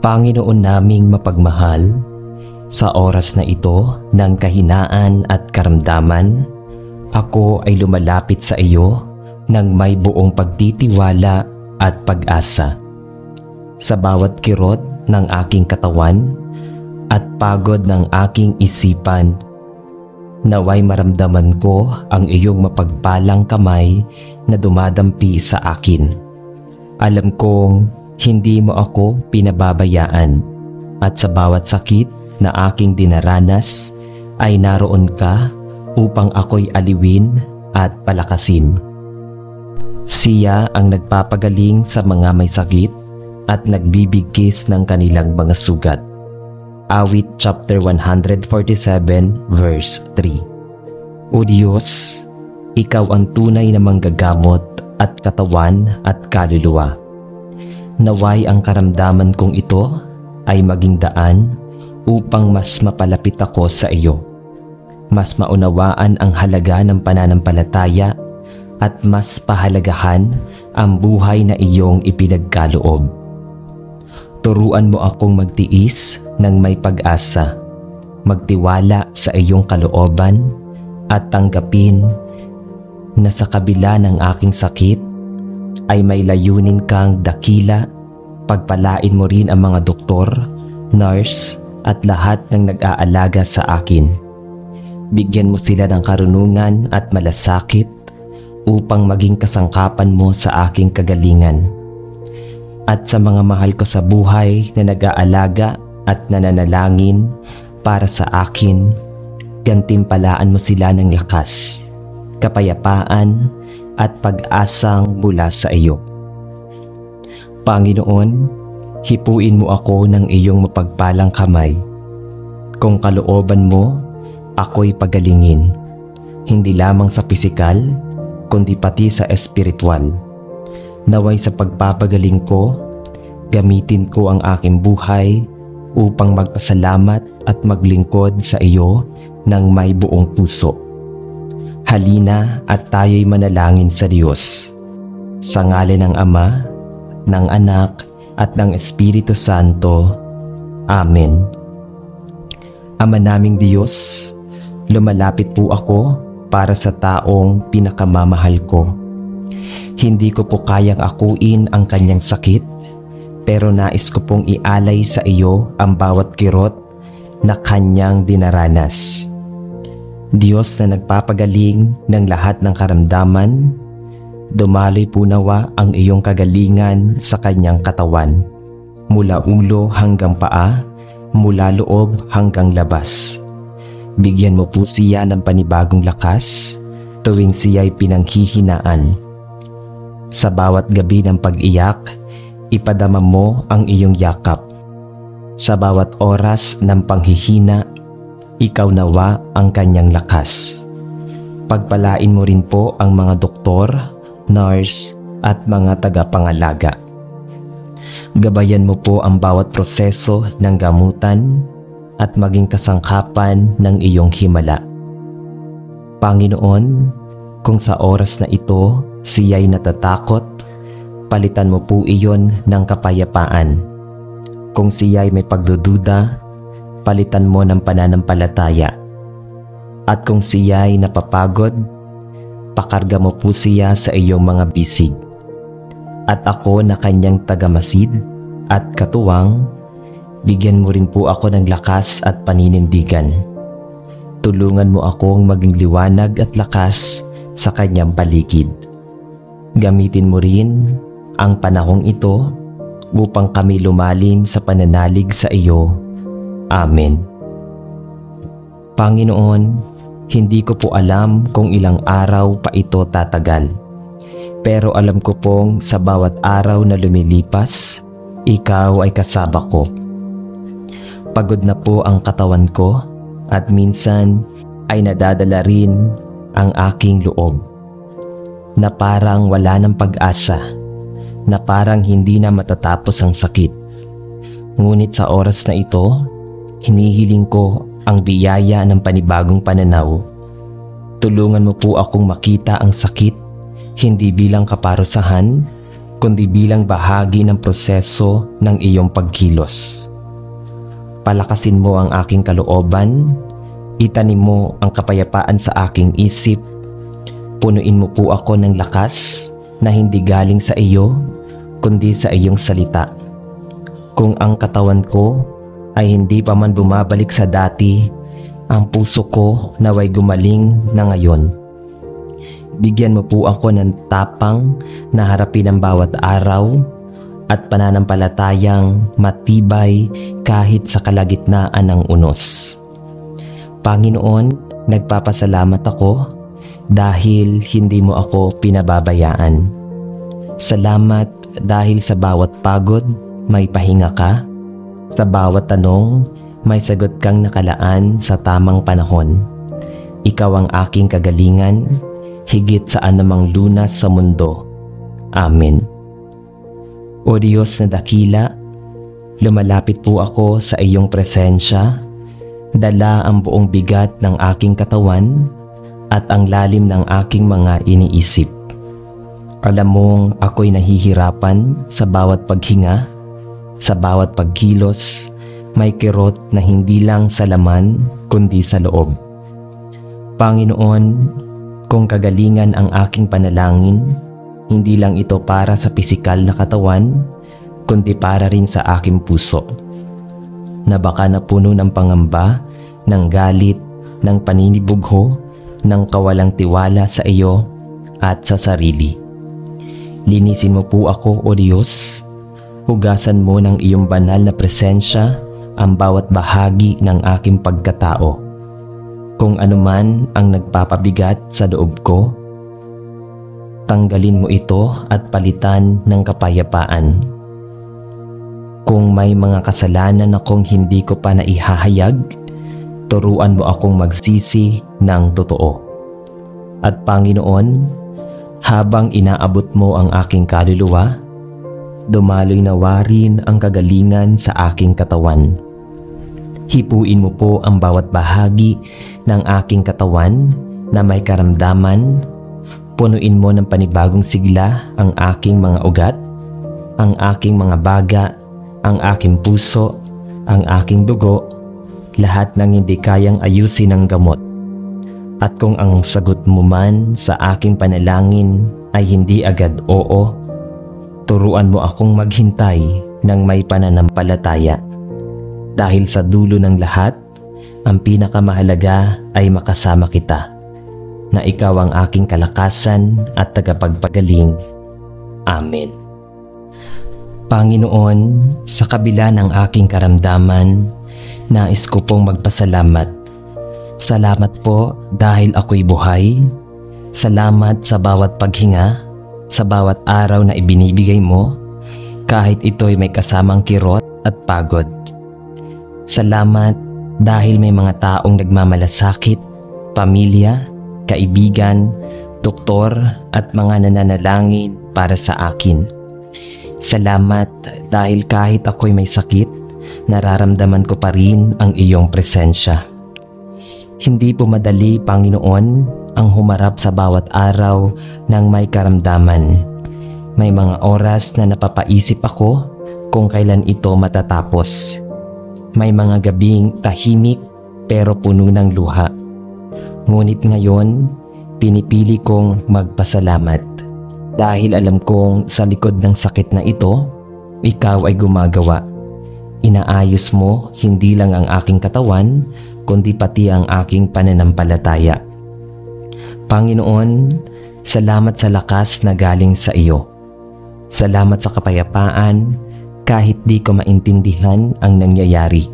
Panginoon naming mapagmahal, sa oras na ito ng kahinaan at karamdaman, ako ay lumalapit sa iyo ng may buong pagtitiwala at pag-asa. Sa bawat kirot ng aking katawan at pagod ng aking isipan, naway maramdaman ko ang iyong mapagpalang kamay na dumadampi sa akin. Alam kong hindi mo ako pinababayaan at sa bawat sakit na aking dinaranas ay naroon ka upang ako'y aliwin at palakasin. Siya ang nagpapagaling sa mga may sakit at nagbibigkis ng kanilang mga sugat. Awit chapter 147 verse 3. O Diyos, Ikaw ang tunay na manggagamot at katawan at kaluluwa. Naway ang karamdaman kong ito ay maging daan upang mas mapalapit ako sa iyo. Mas maunawaan ang halaga ng pananampalataya at mas pahalagahan ang buhay na iyong ipinagkaloob. Turuan mo akong magtiis ng may pag-asa, magtiwala sa iyong kalooban at tanggapin na sa kabila ng aking sakit ay may layunin kang dakila. Pagpalain mo rin ang mga doktor, nurse at lahat ng nag-aalaga sa akin. Bigyan mo sila ng karunungan at malasakit upang maging kasangkapan mo sa aking kagalingan. At sa mga mahal ko sa buhay na nag-aalaga at nananalangin para sa akin, gantimpalaan mo sila ng lakas, kapayapaan at pag-asang mula sa iyo. Panginoon, hipuin mo ako ng iyong mapagpalang kamay. Kung kalooban mo, ako'y pagalingin, hindi lamang sa pisikal, kundi pati sa espiritual. Naway sa pagpapagaling ko, gamitin ko ang aking buhay upang magpasalamat at maglingkod sa iyo ng may buong puso. Halina at tayo'y manalangin sa Diyos. Sa ngalan ng Ama, ng Anak, at ng Espiritu Santo. Amen. Ama naming Diyos, lumalapit po ako para sa taong pinakamamahal ko. Hindi ko po kayang akuin ang kanyang sakit, pero nais ko pong ialay sa iyo ang bawat kirot na kanyang dinaranas. Diyos na nagpapagaling ng lahat ng karamdaman, dumaloy po nawa ang iyong kagalingan sa kanyang katawan, mula ulo hanggang paa, mula loob hanggang labas. Bigyan mo po siya ng panibagong lakas tuwing siya'y pinanghihinaan. Sa bawat gabi ng pag-iyak, ipadama mo ang iyong yakap. Sa bawat oras ng panghihina, ikaw nawa ang kanyang lakas. Pagpalain mo rin po ang mga doktor, nurse at mga tagapangalaga. Gabayan mo po ang bawat proseso ng gamutan at maging kasangkapan ng iyong himala. Panginoon, kung sa oras na ito siya'y natatakot, palitan mo po iyon ng kapayapaan. Kung siya'y may pagdududa, palitan mo ng pananampalataya. At kung siya'y napapagod, pakarga mo po siya sa iyong mga bisig. At ako na kanyang tagamasid at katuwang, bigyan mo rin po ako ng lakas at paninindigan. Tulungan mo akong maging liwanag at lakas sa kanyang paligid. Gamitin mo rin ang panahong ito upang kami lumalim sa pananalig sa iyo. Amen. Panginoon, hindi ko po alam kung ilang araw pa ito tatagal. Pero alam ko pong sa bawat araw na lumilipas, ikaw ay kasama ko. Pagod na po ang katawan ko at minsan ay nadadala rin ang aking loob. Na parang wala ng pag-asa, na parang hindi na matatapos ang sakit. Ngunit sa oras na ito, hinihiling ko ang biyaya ng panibagong pananaw. Tulungan mo po akong makita ang sakit hindi bilang kaparusahan, kundi bilang bahagi ng proseso ng iyong pagkilos. Palakasin mo ang aking kalooban, itanim mo ang kapayapaan sa aking isip, punuin mo po ako ng lakas na hindi galing sa iyo, kundi sa iyong salita. Kung ang katawan ko ay hindi pa man bumabalik sa dati, ang puso ko naway gumaling na ngayon. Bigyan mo po ako ng tapang na harapin ang bawat araw at pananampalatayang matibay kahit sa kalagitnaan ng unos. Panginoon, nagpapasalamat ako dahil hindi mo ako pinababayaan. Salamat dahil sa bawat pagod may pahinga ka, sa bawat tanong may sagot kang nakalaan sa tamang panahon. Ikaw ang aking kagalingan, higit sa anumang lunas sa mundo. Amen. O Diyos na dakila, lumalapit po ako sa iyong presensya, dala ang buong bigat ng aking katawan at ang lalim ng aking mga iniisip. Alam mong ako'y nahihirapan sa bawat paghinga, sa bawat pagkilos, may kirot na hindi lang sa laman kundi sa loob. Panginoon, kung kagalingan ang aking panalangin, hindi lang ito para sa pisikal na katawan, kundi para rin sa aking puso, na baka napuno ng pangamba, ng galit, ng paninibugho, ng kawalang tiwala sa iyo at sa sarili. Linisin mo po ako, O Diyos. Hugasan mo ng iyong banal na presensya ang bawat bahagi ng aking pagkatao. Kung anuman ang nagpapabigat sa loob ko, tanggalin mo ito at palitan ng kapayapaan. Kung may mga kasalanan akong hindi ko pa naihahayag, turuan mo akong magsisi ng totoo. At Panginoon, habang inaabot mo ang aking kaluluwa, dumaloy nawa rin ang kagalingan sa aking katawan. Hipuin mo po ang bawat bahagi ng aking katawan na may karamdaman. Punuin mo ng panibagong sigla ang aking mga ugat, ang aking mga baga, ang aking puso, ang aking dugo, lahat ng hindi kayang ayusin ng gamot. At kung ang sagot mo man sa aking panalangin ay hindi agad oo, turuan mo akong maghintay ng may pananampalataya. Dahil sa dulo ng lahat, ang pinakamahalaga ay makasama kita, na ikaw ang aking kalakasan at tagapagpagaling. Amen. Panginoon, sa kabila ng aking karamdaman, nais ko pong magpasalamat. Salamat po dahil ako'y buhay. Salamat sa bawat paghinga, sa bawat araw na ibinibigay mo, kahit ito'y may kasamang kirot at pagod. Salamat dahil may mga taong nagmamalasakit, pamilya, kaibigan, doktor at mga nananalangin para sa akin. Salamat dahil kahit ako'y may sakit, nararamdaman ko pa rin ang iyong presensya. Hindi po madali, Panginoon, ang humarap sa bawat araw ng may karamdaman. May mga oras na napapaisip ako kung kailan ito matatapos. May mga gabing tahimik pero puno ng luha. Ngunit ngayon, pinipili kong magpasalamat dahil alam kong sa likod ng sakit na ito, ikaw ay gumagawa. Inaayos mo hindi lang ang aking katawan, kundi pati ang aking pananampalataya. Panginoon, salamat sa lakas na galing sa iyo. Salamat sa kapayapaan kahit di ko maintindihan ang nangyayari.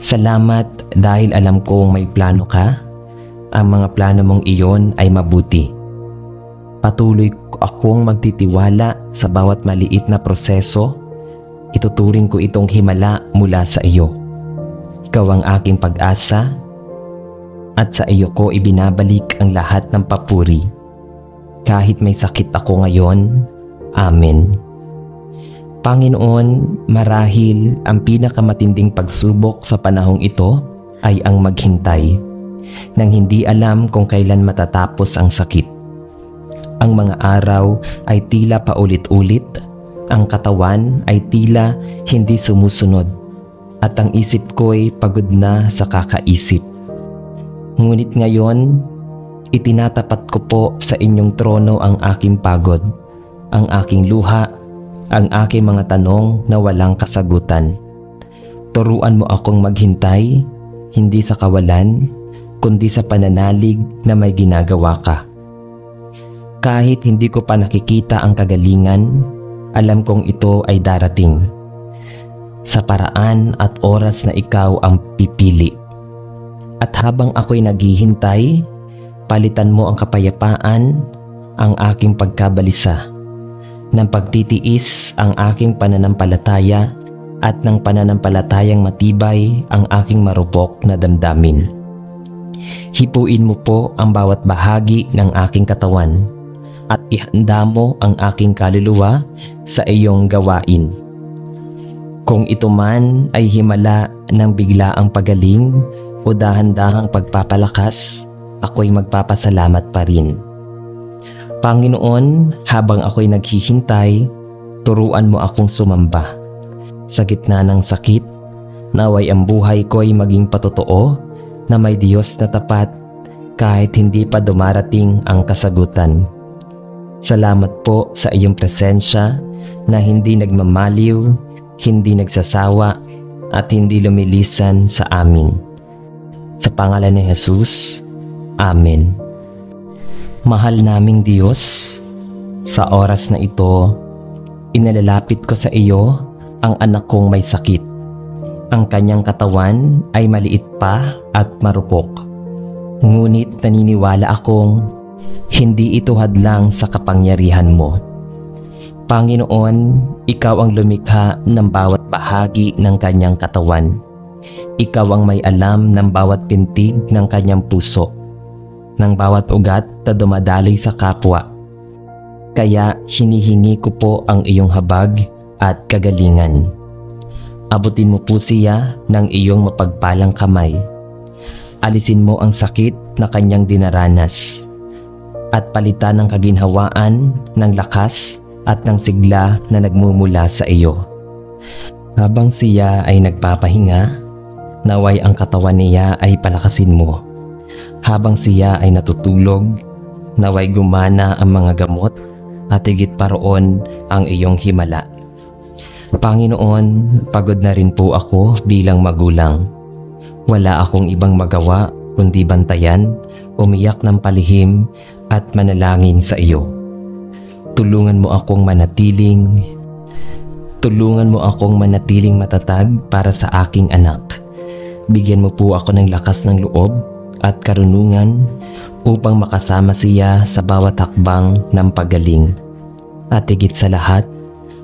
Salamat dahil alam kong may plano ka. Ang mga plano mong iyon ay mabuti. Patuloy akong magtitiwala sa bawat maliit na proseso. Ituturing ko itong himala mula sa iyo. Ikaw ang aking pag-asa at sa iyo ko ibinabalik ang lahat ng papuri. Kahit may sakit ako ngayon, Amen. Panginoon, marahil ang pinakamatinding pagsubok sa panahong ito ay ang maghintay, nang hindi alam kung kailan matatapos ang sakit. Ang mga araw ay tila paulit-ulit, ang katawan ay tila hindi sumusunod, at ang isip ko'y pagod na sa kakaisip. Ngunit ngayon, itinatapat ko po sa inyong trono ang aking pagod, ang aking luha, ang aking mga tanong na walang kasagutan. Turuan mo akong maghintay, hindi sa kawalan, kundi sa pananalig na may ginagawa ka. Kahit hindi ko pa nakikita ang kagalingan, alam kong ito ay darating sa paraan at oras na ikaw ang pipili. At habang ako'y naghihintay, palitan mo ang kapayapaan, ang aking pagkabalisa, ng pagtitiis ang aking pananampalataya, at ng pananampalatayang matibay ang aking marupok na damdamin. Hipuin mo po ang bawat bahagi ng aking katawan, at ihanda mo ang aking kaluluwa sa iyong gawain. Kung ito man ay himala ng biglaang pagaling o dahan-dahang pagpapalakas, ako'y magpapasalamat pa rin. Panginoon, habang ako'y naghihintay, turuan mo akong sumamba. Sa gitna ng sakit, naway ang buhay ko'y maging patotoo na may Diyos na tapat kahit hindi pa dumarating ang kasagutan. Salamat po sa iyong presensya na hindi nagmamaliw, hindi nagsasawa, at hindi lumilisan sa amin. Sa pangalan ni Jesus, Amen. Mahal naming Diyos, sa oras na ito, inalalapit ko sa iyo ang anak kong may sakit. Ang kanyang katawan ay maliit pa at marupok. Ngunit naniniwala akong hindi ito hadlang sa kapangyarihan mo. Panginoon, ikaw ang lumikha ng bawat bahagi ng kanyang katawan. Ikaw ang may alam ng bawat pintig ng kanyang puso, ng bawat ugat na dumadaloy sa kapwa. Kaya hinihingi ko po ang iyong habag at kagalingan. Abutin mo po siya ng iyong mapagpalang kamay. Alisin mo ang sakit na kanyang dinaranas, at palitan ng kaginhawaan, ng lakas, at ng sigla na nagmumula sa iyo. Habang siya ay nagpapahinga, naway ang katawan niya ay palakasin mo. Habang siya ay natutulog, naway gumana ang mga gamot, at higit pa roon ang iyong himala. Panginoon, pagod na rin po ako bilang magulang. Wala akong ibang magawa kundi bantayan, umiyak ng palihim, at manalangin sa iyo. Tulungan mo akong manatiling matatag para sa aking anak. Bigyan mo po ako ng lakas ng loob at karunungan upang makasama siya sa bawat hakbang ng paggaling. At higit sa lahat,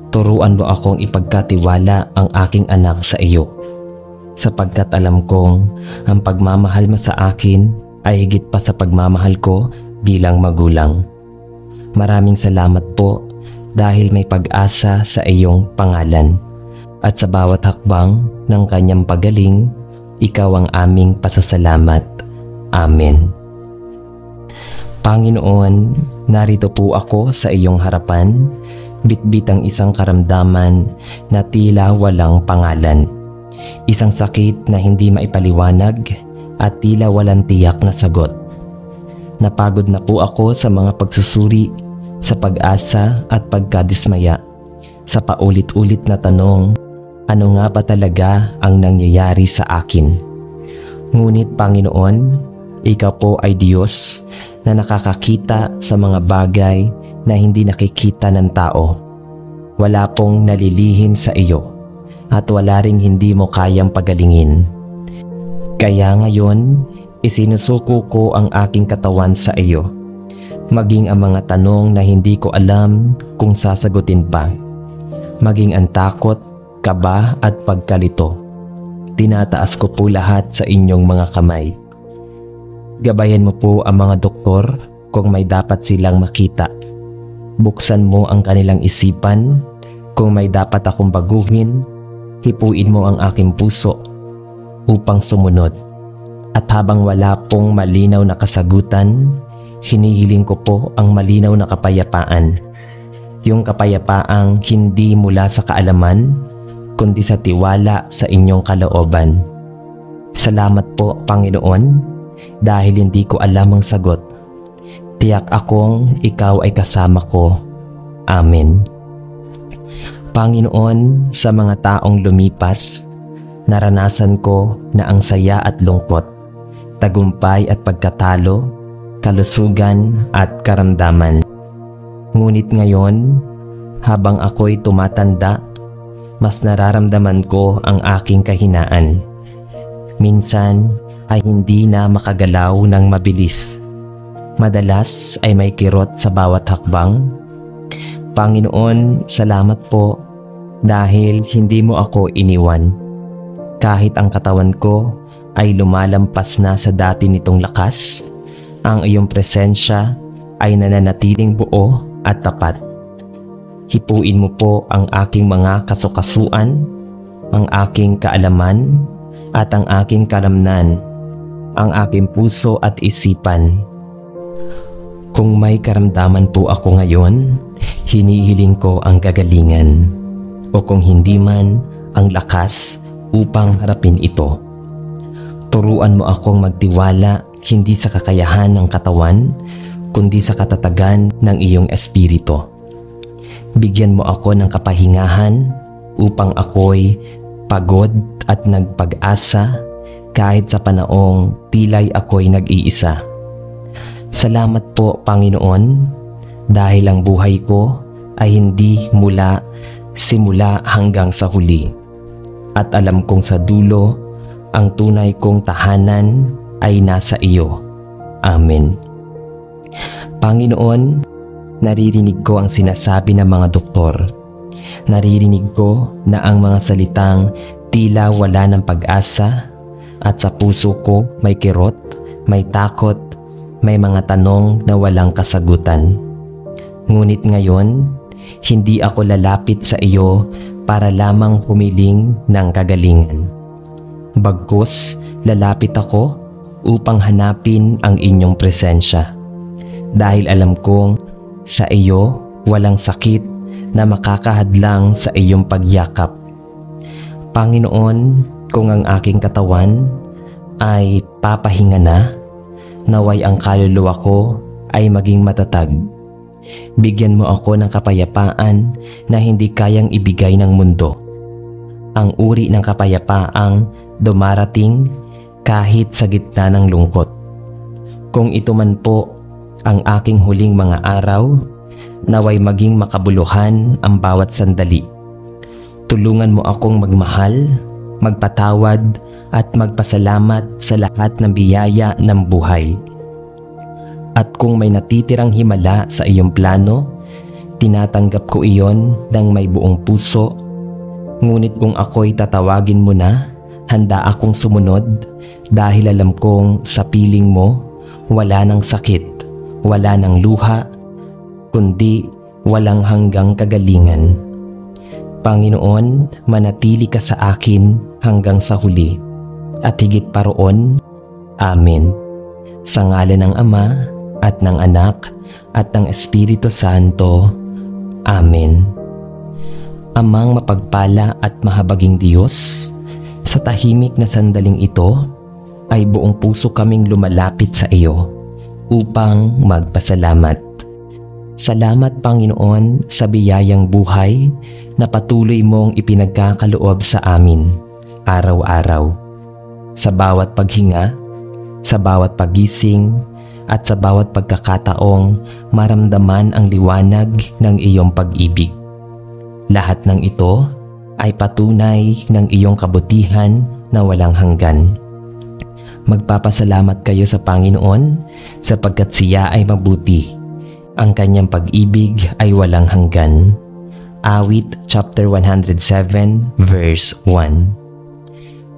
turuan mo akong ipagkatiwala ang aking anak sa iyo, sapagkat alam kong ang pagmamahal mo sa akin ay higit pa sa pagmamahal ko bilang magulang. Maraming salamat po dahil may pag-asa sa iyong pangalan, at sa bawat hakbang ng kanyang pagaling, ikaw ang aming pasasalamat. Amen. Panginoon, narito po ako sa iyong harapan, bitbit ang isang karamdaman na tila walang pangalan. Isang sakit na hindi maipaliwanag at tila walang tiyak na sagot. Napagod na po ako sa mga pagsusuri, sa pag-asa at pagkadismaya, sa paulit-ulit na tanong, ano nga ba talaga ang nangyayari sa akin? Ngunit Panginoon, ikaw po ay Diyos na nakakakita sa mga bagay na hindi nakikita ng tao. Wala pong nalilihim sa iyo, at wala ring hindi mo kayang pagalingin. Kaya ngayon, isinusuko ko ang aking katawan sa iyo, maging ang mga tanong na hindi ko alam kung sasagutin pa, maging ang takot, kaba at pagkalito. Tinataas ko po lahat sa inyong mga kamay. Gabayan mo po ang mga doktor kung may dapat silang makita. Buksan mo ang kanilang isipan kung may dapat akong baguhin. Hipuin mo ang aking puso upang sumunod. At habang wala pong malinaw na kasagutan, hinihiling ko po ang malinaw na kapayapaan. Yung kapayapaang hindi mula sa kaalaman, kundi sa tiwala sa inyong kalooban. Salamat po, Panginoon, dahil hindi ko alam ang sagot. Tiyak akong ikaw ay kasama ko. Amen. Panginoon, sa mga taong lumipas, naranasan ko na ang saya at lungkot, tagumpay at pagkatalo, kalusugan at karamdaman. Ngunit ngayon, habang ako'y tumatanda, mas nararamdaman ko ang aking kahinaan. Minsan ay hindi na makagalaw ng mabilis. Madalas ay may kirot sa bawat hakbang. Panginoon, salamat po dahil hindi mo ako iniwan. Kahit ang katawan ko ay lumalampas na sa dati nitong lakas, ang iyong presensya ay nananatiling buo at tapat. Hipuin mo po ang aking mga kasukasuan, ang aking kaalaman, at ang aking karamnan, ang aking puso at isipan. Kung may karamdaman po ako ngayon, hinihiling ko ang gagalingan, o kung hindi man, ang lakas upang harapin ito. Turuan mo akong magtiwala hindi sa kakayahan ng katawan, kundi sa katatagan ng iyong espiritu. Bigyan mo ako ng kapahingahan upang ako'y pagod at nagpag-asa kahit sa panaong tila'y ako'y nag-iisa. Salamat po, Panginoon, dahil ang buhay ko ay hindi mula simula hanggang sa huli. At alam kong sa dulo, ang tunay kong tahanan ay nasa iyo. Amen. Panginoon, naririnig ko ang sinasabi ng mga doktor. Naririnig ko na ang mga salitang tila wala ng pag-asa, at sa puso ko may kirot, may takot, may mga tanong na walang kasagutan. Ngunit ngayon, hindi ako lalapit sa iyo para lamang humiling ng kagalingan. Bagkus, lalapit ako upang hanapin ang inyong presensya. Dahil alam kong sa iyo walang sakit na makakahadlang sa iyong pagyakap. Panginoon, kung ang aking katawan ay papahinga na, naway ang kaluluwa ko ay maging matatag. Bigyan mo ako ng kapayapaan na hindi kayang ibigay ng mundo. Ang uri ng kapayapaang dumarating kahit sa gitna ng lungkot. Kung ito man po ang aking huling mga araw, naway maging makabuluhan ang bawat sandali. Tulungan mo akong magmahal, magpatawad at magpasalamat sa lahat ng biyaya ng buhay. At kung may natitirang himala sa iyong plano, tinatanggap ko iyon ng may buong puso. Ngunit kung ako'y tatawagin mo na, handa akong sumunod dahil alam kong sa piling mo, wala ng sakit, wala ng luha, kundi walang hanggang kagalingan. Panginoon, manatili ka sa akin hanggang sa huli, at higit pa roon. Amen. Sa ngalan ng Ama, at ng Anak, at ng Espiritu Santo. Amen. Amang mapagpala at mahabaging Diyos, sa tahimik na sandaling ito, ay buong puso kaming lumalapit sa iyo upang magpasalamat. Salamat, Panginoon, sa biyayang buhay na patuloy mong ipinagkakaloob sa amin araw-araw. Sa bawat paghinga, sa bawat pagising, at sa bawat pagkakataong maramdaman ang liwanag ng iyong pag-ibig. Lahat ng ito ay patunay ng iyong kabutihan na walang hanggan. Magpapasalamat kayo sa Panginoon sapagkat siya ay mabuti. Ang kanyang pag-ibig ay walang hanggan. Awit chapter 107 verse 1.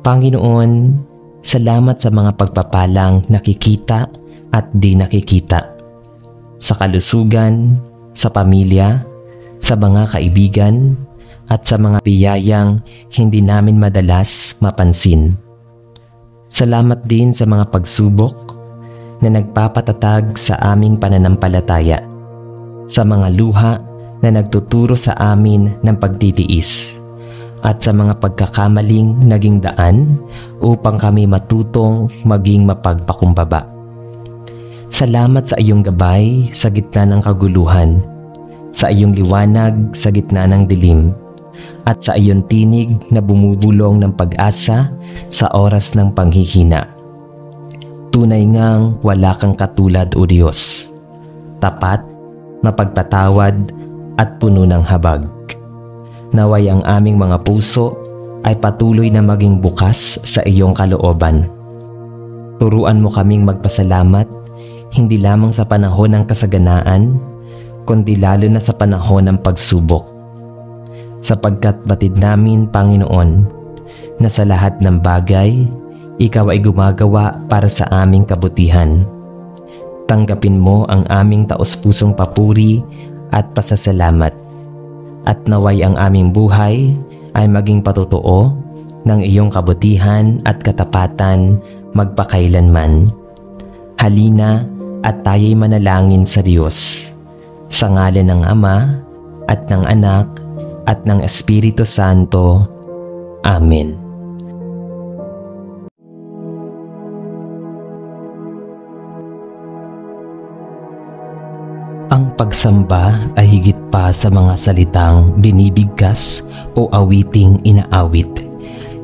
Panginoon, salamat sa mga pagpapalang nakikita at di nakikita. Sa kalusugan, sa pamilya, sa mga kaibigan, at sa mga biyayang hindi namin madalas mapansin. Salamat din sa mga pagsubok na nagpapatatag sa aming pananampalataya, sa mga luha na nagtuturo sa amin ng pagtitiis, at sa mga pagkakamaling naging daan upang kami matutong maging mapagpakumbaba. Salamat sa iyong gabay sa gitna ng kaguluhan, sa iyong liwanag sa gitna ng dilim, at sa iyong tinig na bumubulong ng pag-asa sa oras ng panghihina. Tunay ngang wala kang katulad, O Diyos, tapat, mapagpatawad at puno ng habag. Naway ang aming mga puso ay patuloy na maging bukas sa iyong kalooban. Turuan mo kaming magpasalamat, hindi lamang sa panahon ng kasaganaan, kundi lalo na sa panahon ng pagsubok. Sapagkat batid namin, Panginoon, na sa lahat ng bagay, ikaw ay gumagawa para sa aming kabutihan. Tanggapin mo ang aming taos-pusong papuri at pasasalamat, at naway ang aming buhay ay maging patotoo ng iyong kabutihan at katapatan magpakailanman. Halina at tayo'y manalangin sa Diyos. Sa ngalan ng Ama, at ng Anak, at ng Espiritu Santo. Amen. Ang pagsamba ay higit pa sa mga salitang binibigkas o awiting inaawit.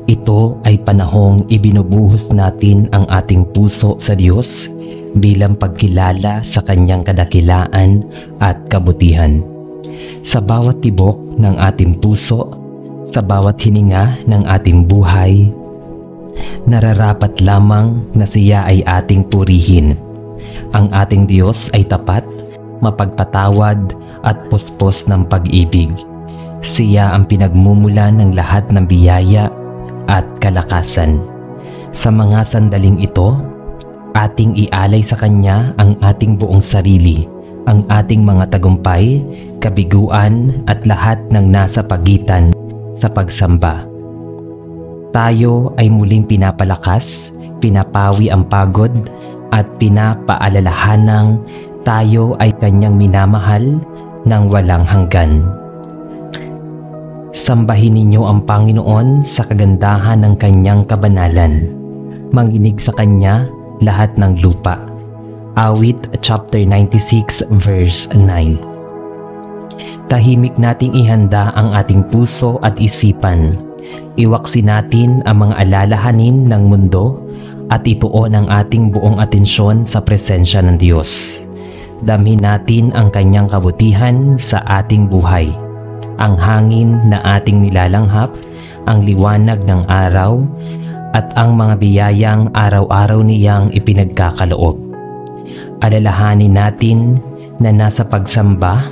Ito ay panahong ibinubuhos natin ang ating puso sa Diyos bilang pagkilala sa Kanyang kadakilaan at kabutihan. Sa bawat tibok ng ating puso, sa bawat hininga ng ating buhay, nararapat lamang na Siya ay ating purihin. Ang ating Diyos ay tapat, mapagpatawad at puspos ng pag-ibig. Siya ang pinagmumulan ng lahat ng biyaya at kalakasan. Sa mga sandaling ito, ating ialay sa Kanya ang ating buong sarili, ang ating mga tagumpay, kabiguan at lahat ng nasa pagitan sa pagsamba. Tayo ay muling pinapalakas, pinapawi ang pagod at pinapaalalahanang tayo ay Kanyang minamahal ng walang hanggan. Sambahin ninyo ang Panginoon sa kagandahan ng Kanyang kabanalan. Manginig sa Kanya lahat ng lupa. Awit chapter 96 verse 9. Tahimik nating ihanda ang ating puso at isipan. Iwaksi natin ang mga alalahanin ng mundo at ituon ang ating buong atensyon sa presensya ng Diyos. Damhin natin ang Kanyang kabutihan sa ating buhay, ang hangin na ating nilalanghap, ang liwanag ng araw, at ang mga biyayang araw-araw niyang ipinagkakaloob. Alalahanin natin na nasa pagsamba,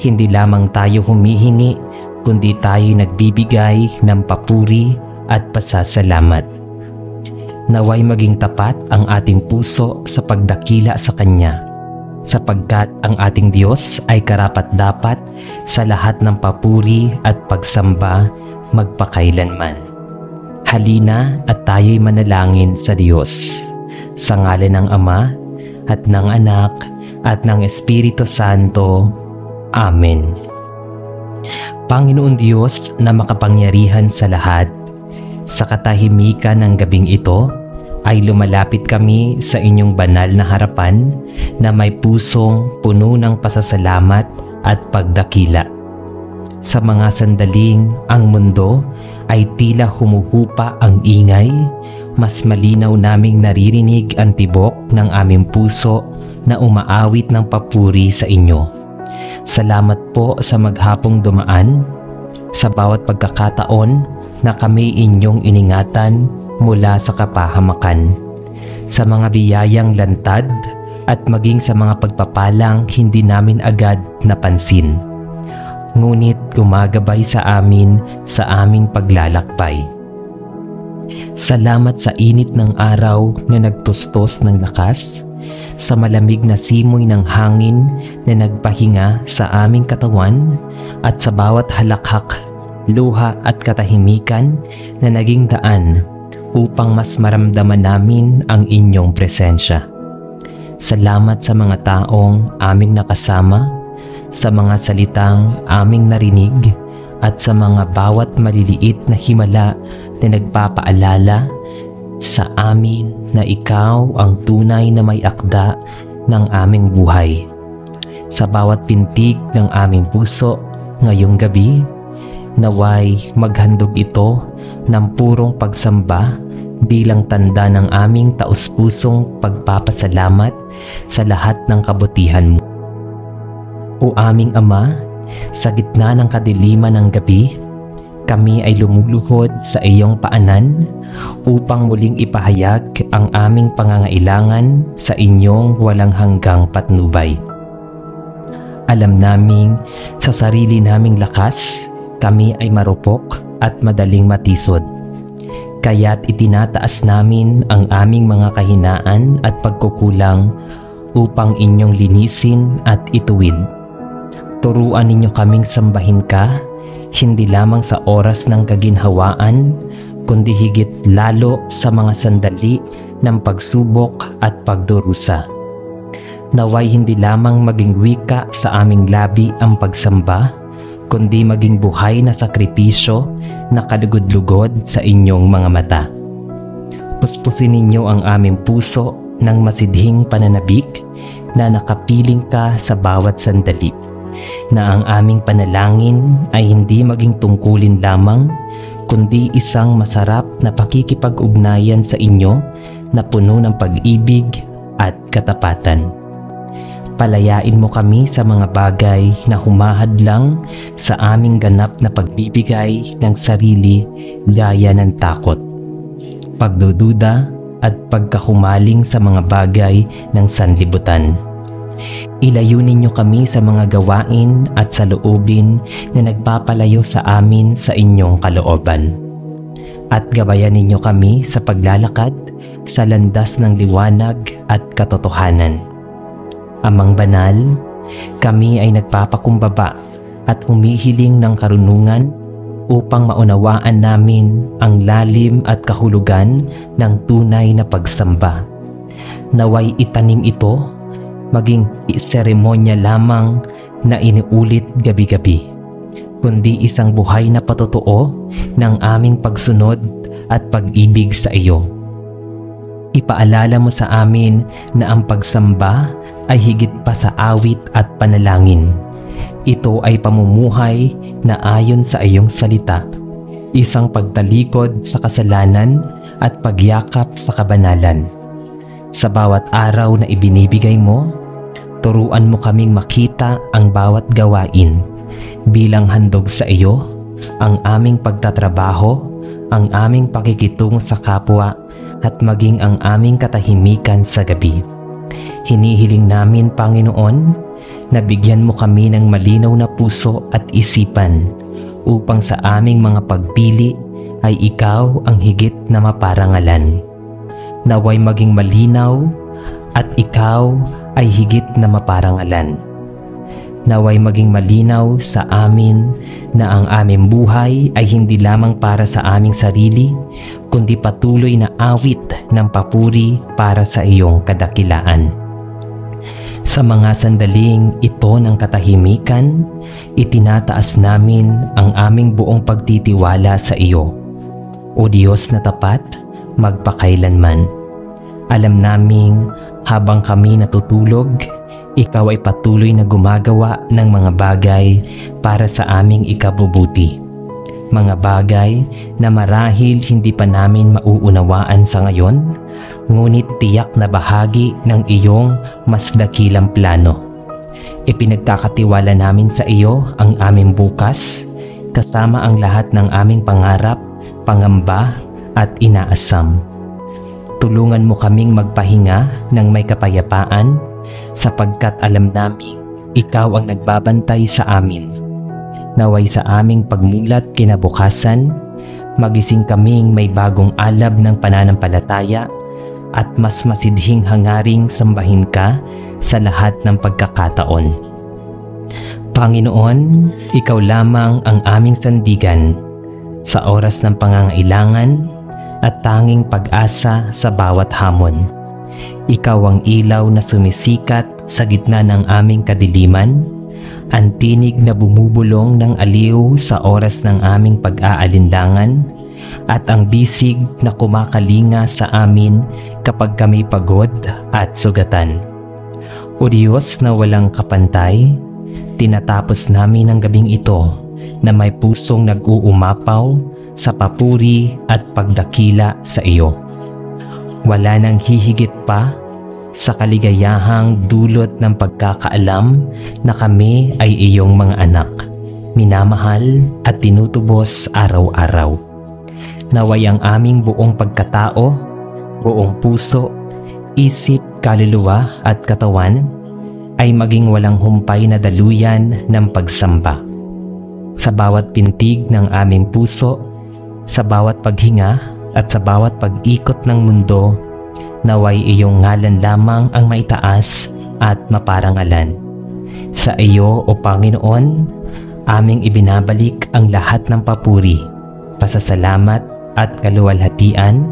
hindi lamang tayo humihingi, kundi tayo nagbibigay ng papuri at pasasalamat. Naway maging tapat ang ating puso sa pagdakila sa Kanya, sapagkat ang ating Diyos ay karapat-dapat sa lahat ng papuri at pagsamba magpakailanman. Halina at tayo'y manalangin sa Diyos. Sa ngalan ng Ama, at ng Anak, at ng Espiritu Santo. Amen. Panginoon Diyos na makapangyarihan sa lahat, sa katahimikan ng gabing ito, ay lumalapit kami sa inyong banal na harapan na may pusong puno ng pasasalamat at pagdakila. Sa mga sandaling ang mundo ay tila humuhupa ang ingay, mas malinaw naming naririnig ang tibok ng aming puso na umaawit ng papuri sa inyo. Salamat po sa maghapong dumaan, sa bawat pagkakataon na kami inyong iningatan mula sa kapahamakan, sa mga biyayang lantad at maging sa mga pagpapalang hindi namin agad napansin. Ngunit gumagabay sa amin sa aming paglalakbay. Salamat sa init ng araw na nagtustos ng lakas, sa malamig na simoy ng hangin na nagpahinga sa aming katawan, at sa bawat halakhak, luha at katahimikan na naging daan upang mas maramdaman namin ang inyong presensya. Salamat sa mga taong aming nakasama, sa mga salitang aming narinig, at sa mga bawat maliliit na himala na nagpapaalala sa amin na ikaw ang tunay na may akda ng aming buhay. Sa bawat pintig ng aming puso ngayong gabi, naway maghandog ito ng purong pagsamba bilang tanda ng aming taus-pusong pagpapasalamat sa lahat ng kabutihan mo. O aming Ama, sa gitna ng kadiliman ng gabi, kami ay lumuluhod sa iyong paanan upang muling ipahayag ang aming pangangailangan sa inyong walang hanggang patnubay. Alam naming sa sarili naming lakas, kami ay marupok at madaling matisod. Kaya't itinataas namin ang aming mga kahinaan at pagkukulang upang inyong linisin at ituwid. Turuan ninyo kaming sambahin ka, hindi lamang sa oras ng kaginhawaan, kundi higit lalo sa mga sandali ng pagsubok at pagdurusa. Naway hindi lamang maging wika sa aming labi ang pagsamba, kundi maging buhay na sakripisyo na kalugod-lugod sa inyong mga mata. Puspusin ninyo ang aming puso ng masidhing pananabik na nakapiling ka sa bawat sandali, na ang aming panalangin ay hindi maging tungkulin lamang, kundi isang masarap na pakikipag-ugnayan sa inyo na puno ng pag-ibig at katapatan. Palayain mo kami sa mga bagay na humahadlang sa aming ganap na pagbibigay ng sarili gaya ng takot, pagdududa at pagkahumaling sa mga bagay ng sanlibutan. Ilayo ninyo kami sa mga gawain at sa loobin na nagpapalayo sa amin sa inyong kalooban. At gabayan ninyo kami sa paglalakad sa landas ng liwanag at katotohanan. Amang banal, kami ay nagpapakumbaba at humihiling ng karunungan upang maunawaan namin ang lalim at kahulugan ng tunay na pagsamba. Naway itanim ito maging seremonya lamang na iniulit gabi-gabi, kundi isang buhay na patotoo ng aming pagsunod at pag-ibig sa iyo. Ipaalala mo sa amin na ang pagsamba ay higit pa sa awit at panalangin. Ito ay pamumuhay na ayon sa iyong salita, isang pagtalikod sa kasalanan at pagyakap sa kabanalan. Sa bawat araw na ibinibigay mo, turuan mo kaming makita ang bawat gawain bilang handog sa iyo, ang aming pagtatrabaho, ang aming pakikitungo sa kapwa, at maging ang aming katahimikan sa gabi. Hinihiling namin, Panginoon, na bigyan mo kami ng malinaw na puso at isipan upang sa aming mga pagpili ay ikaw ang higit na maparangalan. Naway maging malinaw at ikaw ay higit na maparangalan. Naway maging malinaw sa amin na ang aming buhay ay hindi lamang para sa aming sarili, kundi patuloy na awit ng papuri para sa iyong kadakilaan. Sa mga sandaling ito ng katahimikan, itinataas namin ang aming buong pagtitiwala sa iyo, O Diyos na tapat, magpakailanman. Alam naming habang kami natutulog, ikaw ay patuloy na gumagawa ng mga bagay para sa aming ikabubuti. Mga bagay na marahil hindi pa namin mauunawaan sa ngayon, ngunit tiyak na bahagi ng iyong mas dakilang plano. Ipinagkakatiwala namin sa iyo ang aming bukas, kasama ang lahat ng aming pangarap, pangamba at inaasam. Tulungan mo kaming magpahinga ng may kapayapaan, sapagkat alam naming ikaw ang nagbabantay sa amin. Naway sa aming pagmulat kinabukasan, magising kaming may bagong alab ng pananampalataya at mas masidhing hangaring sambahin ka sa lahat ng pagkakataon. Panginoon, ikaw lamang ang aming sandigan sa oras ng pangangailangan at tanging pag-asa sa bawat hamon. Ikaw ang ilaw na sumisikat sa gitna ng aming kadiliman, ang tinig na bumubulong ng aliw sa oras ng aming pag-aalinlangan, at ang bisig na kumakalinga sa amin kapag kami pagod at sugatan. O Diyos na walang kapantay, tinatapos namin ang gabing ito na may pusong nag-uumapaw sa papuri at pagdakila sa iyo. Wala nang hihigit pa sa kaligayahang dulot ng pagkakaalam na kami ay iyong mga anak, minamahal at tinutubos araw-araw. Naway ang aming buong pagkatao, buong puso, isip, kaluluwa at katawan ay maging walang humpay na daluyan ng pagsamba. Sa bawat pintig ng aming puso, sa bawat paghinga at sa bawat pag-ikot ng mundo, naway iyong ngalan lamang ang maitaas at maparangalan. Sa iyo, O Panginoon, aming ibinabalik ang lahat ng papuri, pasasalamat at kaluwalhatian,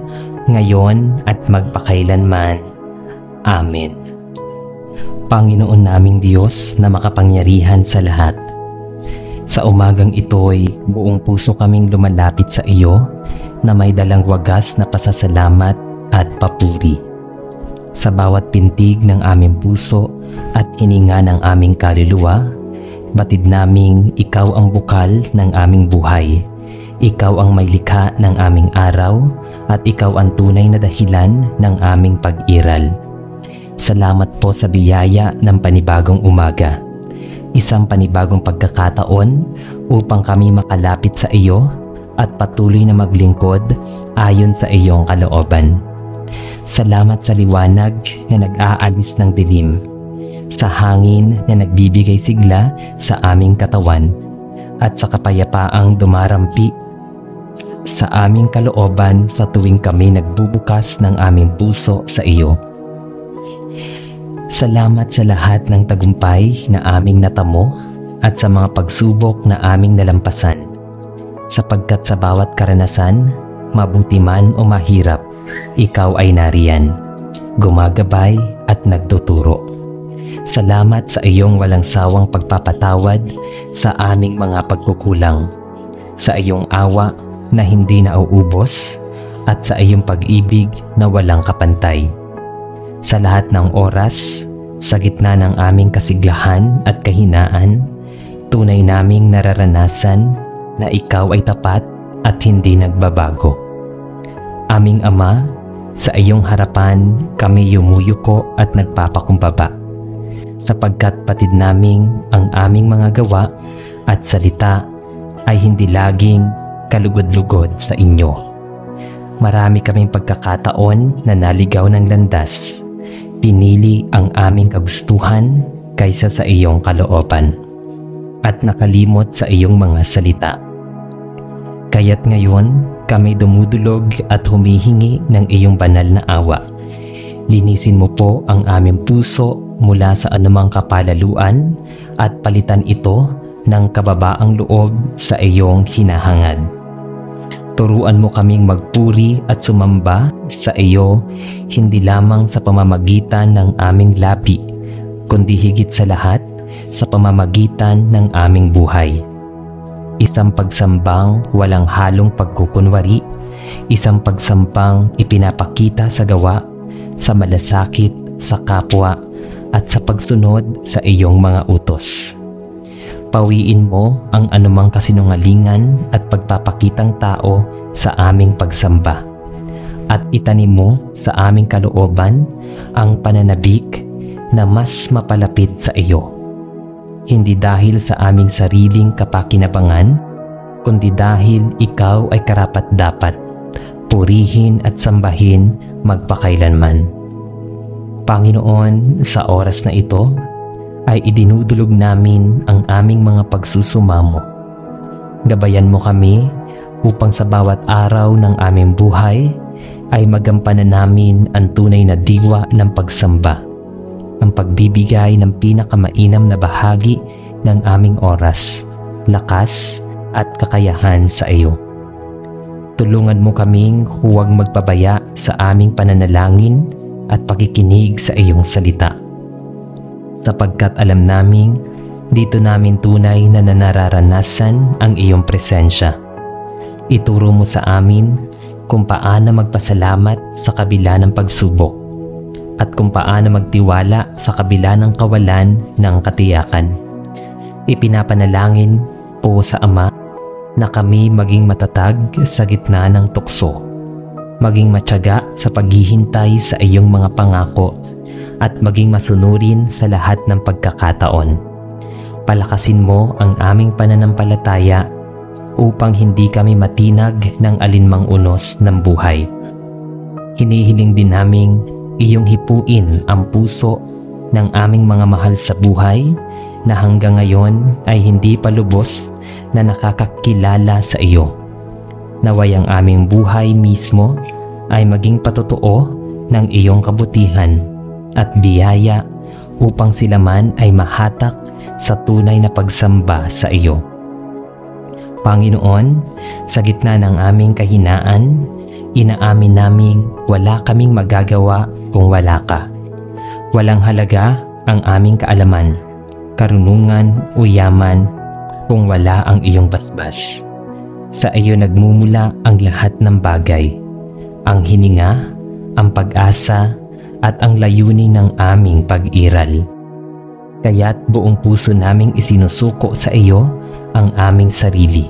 ngayon at magpakailanman. Amen. Panginoon naming Diyos na makapangyarihan sa lahat, sa umagang ito'y buong puso kaming lumalapit sa iyo na may dalang wagas na pasasalamat at papuri. Sa bawat pintig ng aming puso at hininga ng aming kaluluwa, batid naming ikaw ang bukal ng aming buhay. Ikaw ang may likha ng aming araw at ikaw ang tunay na dahilan ng aming pag-iral. Salamat po sa biyaya ng panibagong umaga. Isang panibagong pagkakataon upang kami makalapit sa iyo at patuloy na maglingkod ayon sa iyong kalooban. Salamat sa liwanag na nag-aalis ng dilim, sa hangin na nagbibigay sigla sa aming katawan, at sa kapayapaang dumarampi sa aming kalooban sa tuwing kami nagbubukas ng aming puso sa iyo. Salamat sa lahat ng tagumpay na aming natamo at sa mga pagsubok na aming nalampasan, sapagkat sa bawat karanasan, mabuti man o mahirap, ikaw ay nariyan, gumagabay at nagtuturo. Salamat sa iyong walang sawang pagpapatawad sa aming mga pagkukulang, sa iyong awa na hindi nauubos, at sa iyong pag-ibig na walang kapantay. Sa lahat ng oras, sa gitna ng aming kasiglahan at kahinaan, tunay naming nararanasan na ikaw ay tapat at hindi nagbabago. Aming Ama, sa iyong harapan kami yumuyuko at nagpapakumbaba, sapagkat patid naming ang aming mga gawa at salita ay hindi laging kalugod-lugod sa inyo. Marami kaming pagkakataon na naligaw ng landas, pinili ang aming kagustuhan kaysa sa iyong kalooban, at nakalimot sa iyong mga salita. Kaya't ngayon kami dumudulog at humihingi ng iyong banal na awa. Linisin mo po ang aming puso mula sa anumang kapalaluan at palitan ito ng kababaang loob sa iyong hinahangad. Turuan mo kaming magpuri at sumamba sa iyo, hindi lamang sa pamamagitan ng aming labi, kundi higit sa lahat sa pamamagitan ng aming buhay. Isang pagsambang walang halong pagkukunwari, isang pagsambang ipinapakita sa gawa, sa malasakit, sa kapwa, at sa pagsunod sa iyong mga utos. Pawiin mo ang anumang kasinungalingan at pagpapakitang tao sa aming pagsamba, at itanim mo sa aming kalooban ang pananabik na mas mapalapit sa iyo. Hindi dahil sa aming sariling kapakinabangan, kundi dahil ikaw ay karapat-dapat purihin at sambahin magpakailanman. Panginoon, sa oras na ito ay idinudulog namin ang aming mga pagsusumamo. Gabayan mo kami upang sa bawat araw ng aming buhay ay magampanan namin ang tunay na diwa ng pagsamba, ang pagbibigay ng pinakamainam na bahagi ng aming oras, lakas at kakayahan sa iyo. Tulungan mo kaming huwag magpabaya sa aming pananalangin at pakikinig sa iyong salita. Sapagkat alam naming dito namin tunay na nararanasan ang iyong presensya. Ituro mo sa amin kung paano magpasalamat sa kabila ng pagsubok at kung paano magtiwala sa kabila ng kawalan ng katiyakan. Ipinapanalangin po sa Ama na kami maging matatag sa gitna ng tukso, maging matyaga sa paghihintay sa iyong mga pangako at maging masunurin sa lahat ng pagkakataon. Palakasin mo ang aming pananampalataya upang hindi kami matinag ng alinmang unos ng buhay. Hinihiling din naming iyong hipuin ang puso ng aming mga mahal sa buhay na hanggang ngayon ay hindi pa lubos na nakakakilala sa iyo. Naway ang aming buhay mismo ay maging patotoo ng iyong kabutihan at biyaya upang sila man ay mahatak sa tunay na pagsamba sa iyo. Panginoon, sa gitna ng aming kahinaan, inaamin naming wala kaming magagawa kung wala ka. Walang halaga ang aming kaalaman, karunungan o yaman kung wala ang iyong basbas. Sa iyo nagmumula ang lahat ng bagay, ang hininga, ang pag-asa at ang layunin ng aming pag-iral. Kaya't buong puso naming isinusuko sa iyo ang aming sarili.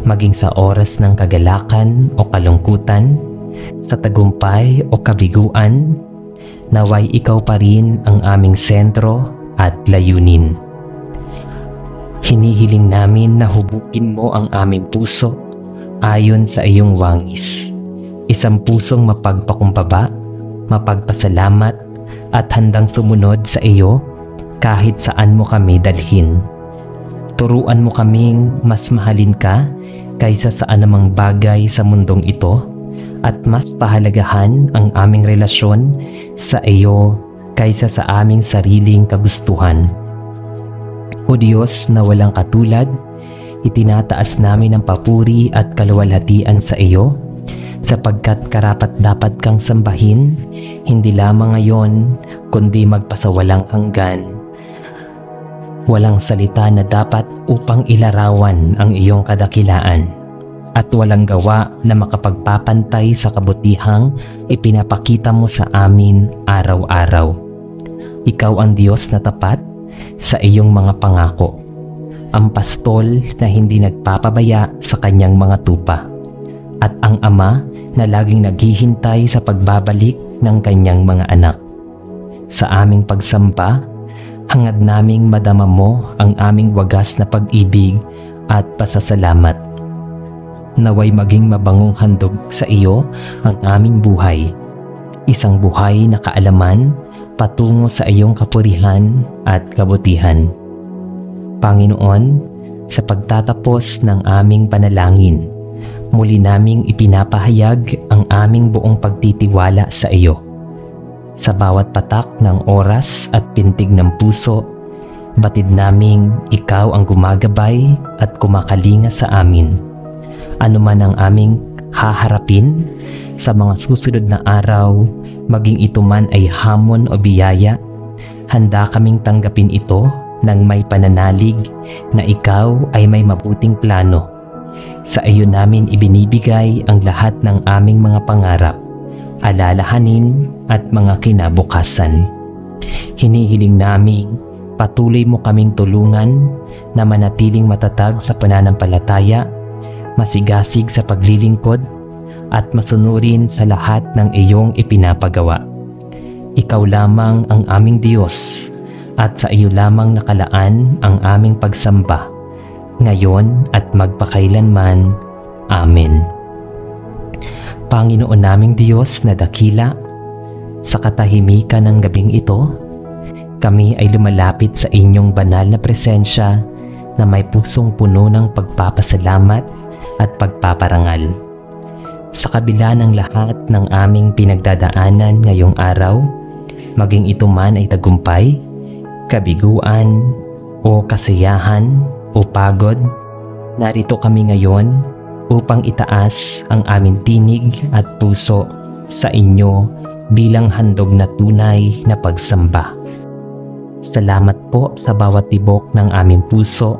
Maging sa oras ng kagalakan o kalungkutan, sa tagumpay o kabiguan, naway ikaw pa rin ang aming sentro at layunin. Hinihiling namin na hubukin mo ang aming puso ayon sa iyong wangis. Isang pusong mapagpakumbaba, mapagpasalamat at handang sumunod sa iyo kahit saan mo kami dalhin. Turuan mo kaming mas mahalin ka kaysa sa anumang bagay sa mundong ito at mas pahalagahan ang aming relasyon sa iyo kaysa sa aming sariling kagustuhan. O Diyos na walang katulad, itinataas namin ang papuri at kaluwalhatian sa iyo sapagkat karapat-dapat kang sambahin, hindi lamang ngayon kundi magpasawalang hanggan. Walang salita na dapat upang ilarawan ang iyong kadakilaan at walang gawa na makapagpapantay sa kabutihang ipinapakita mo sa amin araw-araw. Ikaw ang Diyos na tapat sa iyong mga pangako, ang pastol na hindi nagpapabaya sa kanyang mga tupa, at ang Ama na laging naghihintay sa pagbabalik ng kanyang mga anak. Sa aming pagsamba, hangad naming madama mo ang aming wagas na pag-ibig at pasasalamat. Naway maging mabangong handog sa iyo ang aming buhay, isang buhay na kaalaman patungo sa iyong kapurihan at kabutihan. Panginoon, sa pagtatapos ng aming panalangin, muli naming ipinapahayag ang aming buong pagtitiwala sa iyo. Sa bawat patak ng oras at pintig ng puso, batid naming ikaw ang gumagabay at kumakalinga sa amin. Ano man ang aming haharapin sa mga susunod na araw, maging ito man ay hamon o biyaya, handa kaming tanggapin ito ng may pananalig na ikaw ay may mabuting plano. Sa iyo namin ibinibigay ang lahat ng aming mga pangarap, alalahanin at mga kinabukasan. Hinihiling naming patuloy mo kaming tulungan na manatiling matatag sa pananampalataya, masigasig sa paglilingkod, at masunurin sa lahat ng iyong ipinapagawa. Ikaw lamang ang aming Diyos at sa iyo lamang nakalaan ang aming pagsamba, ngayon at magpakailanman. Amen. Panginoon naming Diyos na dakila, sa katahimikan ng gabing ito, kami ay lumalapit sa inyong banal na presensya na may pusong puno ng pagpapasalamat at pagpaparangal. Sa kabila ng lahat ng aming pinagdadaanan ngayong araw, maging ito man ay tagumpay, kabiguan, o kasiyahan, o pagod, narito kami ngayon upang itaas ang aming tinig at puso sa inyo bilang handog na tunay na pagsamba. Salamat po sa bawat tibok ng aming puso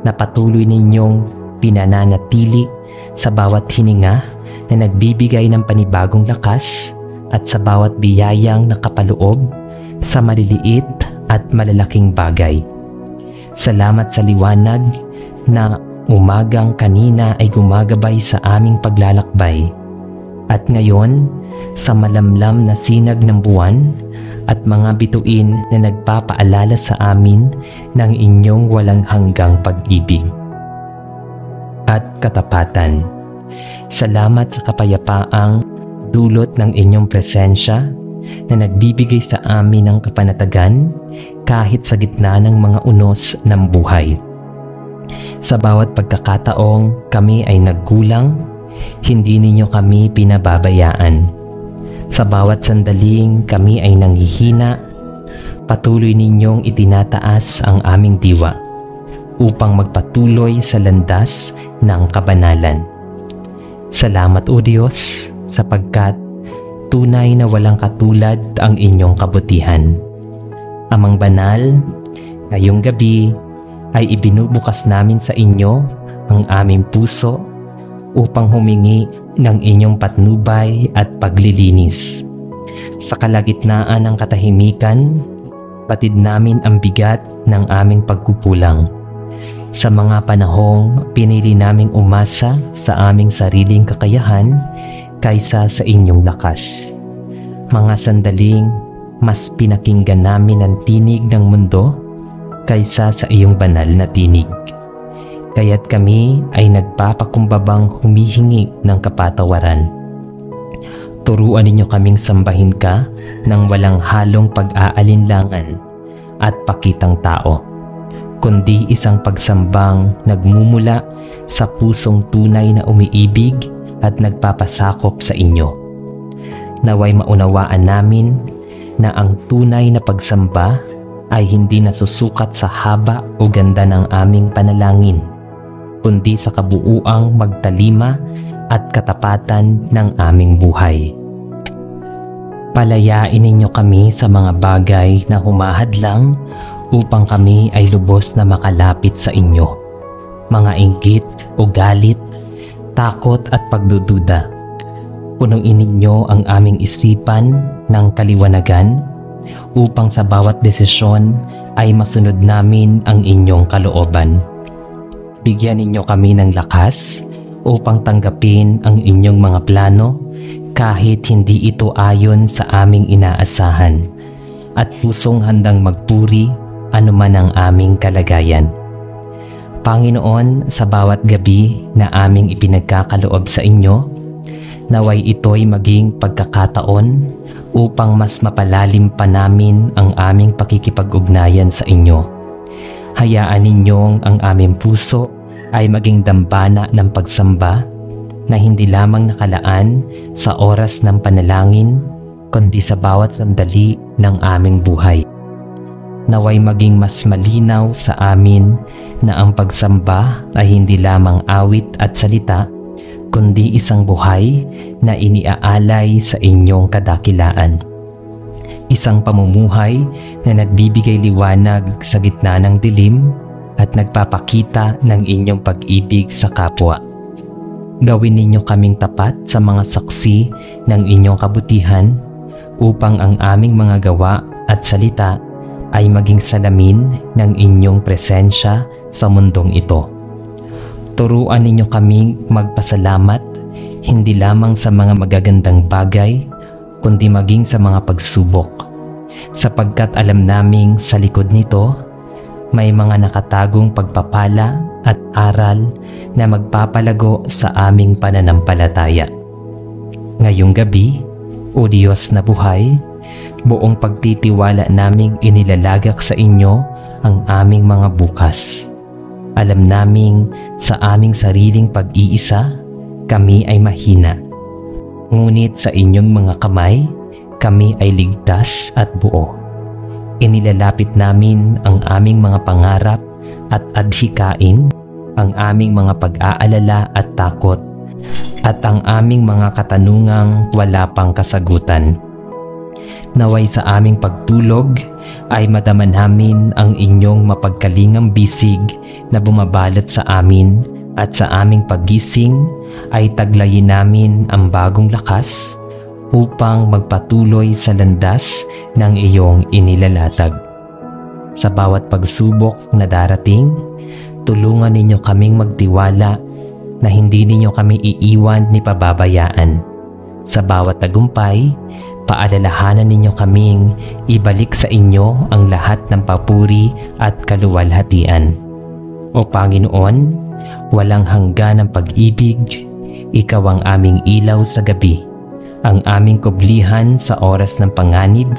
na patuloy ninyong pinananatili sa bawat hininga na nagbibigay ng panibagong lakas at sa bawat biyayang nakapaloob sa maliliit at malalaking bagay. Salamat sa liwanag na umagang kanina ay gumagabay sa aming paglalakbay at ngayon sa malamlam na sinag ng buwan at mga bituin na nagpapaalala sa amin ng inyong walang hanggang pag-ibig at katapatan. Salamat sa kapayapaang dulot ng inyong presensya na nagbibigay sa amin ng kapanatagan kahit sa gitna ng mga unos ng buhay. Sa bawat pagkakataong kami ay nagkulang, hindi ninyo kami pinababayaan. Sa bawat sandaling kami ay nanghihina, patuloy ninyong itinataas ang aming diwa upang magpatuloy sa landas ng kabanalan. Salamat o Diyos sapagkat tunay na walang katulad ang inyong kabutihan. Amang banal, ngayong gabi ay ibinubukas namin sa inyo ang aming puso upang humingi ng inyong patnubay at paglilinis. Sa kalagitnaan ng katahimikan, batid namin ang bigat ng aming pagkukulang. Sa mga panahong pinili naming umasa sa aming sariling kakayahan kaysa sa inyong lakas. Mga sandaling mas pinakinggan namin ang tinig ng mundo kaysa sa iyong banal na tinig. Kaya't kami ay nagpapakumbabang humihingi ng kapatawaran. Turuan ninyo kaming sambahin ka ng walang halong pag-aalinlangan at pakitang tao, kundi isang pagsambang nagmumula sa pusong tunay na umiibig at nagpapasakop sa inyo. Naway maunawaan namin na ang tunay na pagsamba ay hindi nasusukat sa haba o ganda ng aming panalangin, kundi sa kabuuang magtalima at katapatan ng aming buhay. Palayain ninyo kami sa mga bagay na humahadlang upang kami ay lubos na makalapit sa inyo. Mga inggit o galit, takot at pagdududa. Punuin ninyo ang aming isipan ng kaliwanagan upang sa bawat desisyon ay masunod namin ang inyong kalooban. Bigyan ninyo kami ng lakas upang tanggapin ang inyong mga plano kahit hindi ito ayon sa aming inaasahan, at pusong handang magpuri anuman ang aming kalagayan. Panginoon, sa bawat gabi na aming ipinagkakaloob sa inyo, naway ito'y maging pagkakataon upang mas mapalalim pa namin ang aming pakikipag-ugnayan sa inyo. Hayaan ninyong ang aming puso ay maging dambana ng pagsamba na hindi lamang nakalaan sa oras ng panalangin, kundi sa bawat sandali ng aming buhay. Naway maging mas malinaw sa amin na ang pagsamba ay hindi lamang awit at salita, kundi isang buhay na iniaalay sa inyong kadakilaan. Isang pamumuhay na nagbibigay liwanag sa gitna ng dilim at nagpapakita ng inyong pag-ibig sa kapwa. Gawin ninyo kaming tapat sa mga saksi ng inyong kabutihan upang ang aming mga gawa at salita ay maging salamin ng inyong presensya sa mundong ito. Turuan ninyo kaming magpasalamat hindi lamang sa mga magagandang bagay, kundi maging sa mga pagsubok, sapagkat alam naming sa likod nito may mga nakatagong pagpapala at aral na magpapalago sa aming pananampalataya. Ngayong gabi, O Diyos na buhay, buong pagtitiwala naming inilalagak sa inyo ang aming mga bukas. Alam naming sa aming sariling pag-iisa, kami ay mahina. Ngunit sa inyong mga kamay, kami ay ligtas at buo. Inilalapit namin ang aming mga pangarap at adhikain, ang aming mga pag-aalala at takot, at ang aming mga katanungang wala pang kasagutan. Naway sa aming pagtulog ay madama namin ang inyong mapagkalingang bisig na bumabalot sa amin, at sa aming paggising ay taglayin namin ang bagong lakas upang magpatuloy sa landas ng iyong inilalatag. Sa bawat pagsubok na darating, tulungan ninyo kaming magtiwala na hindi ninyo kami iiwan ni pababayaan. Sa bawat tagumpay, paalalahanan ninyo kaming ibalik sa inyo ang lahat ng papuri at kaluwalhatian. O Panginoon, walang hanggan ang pag-ibig, ikaw ang aming ilaw sa gabi, ang aming kublihan sa oras ng panganib,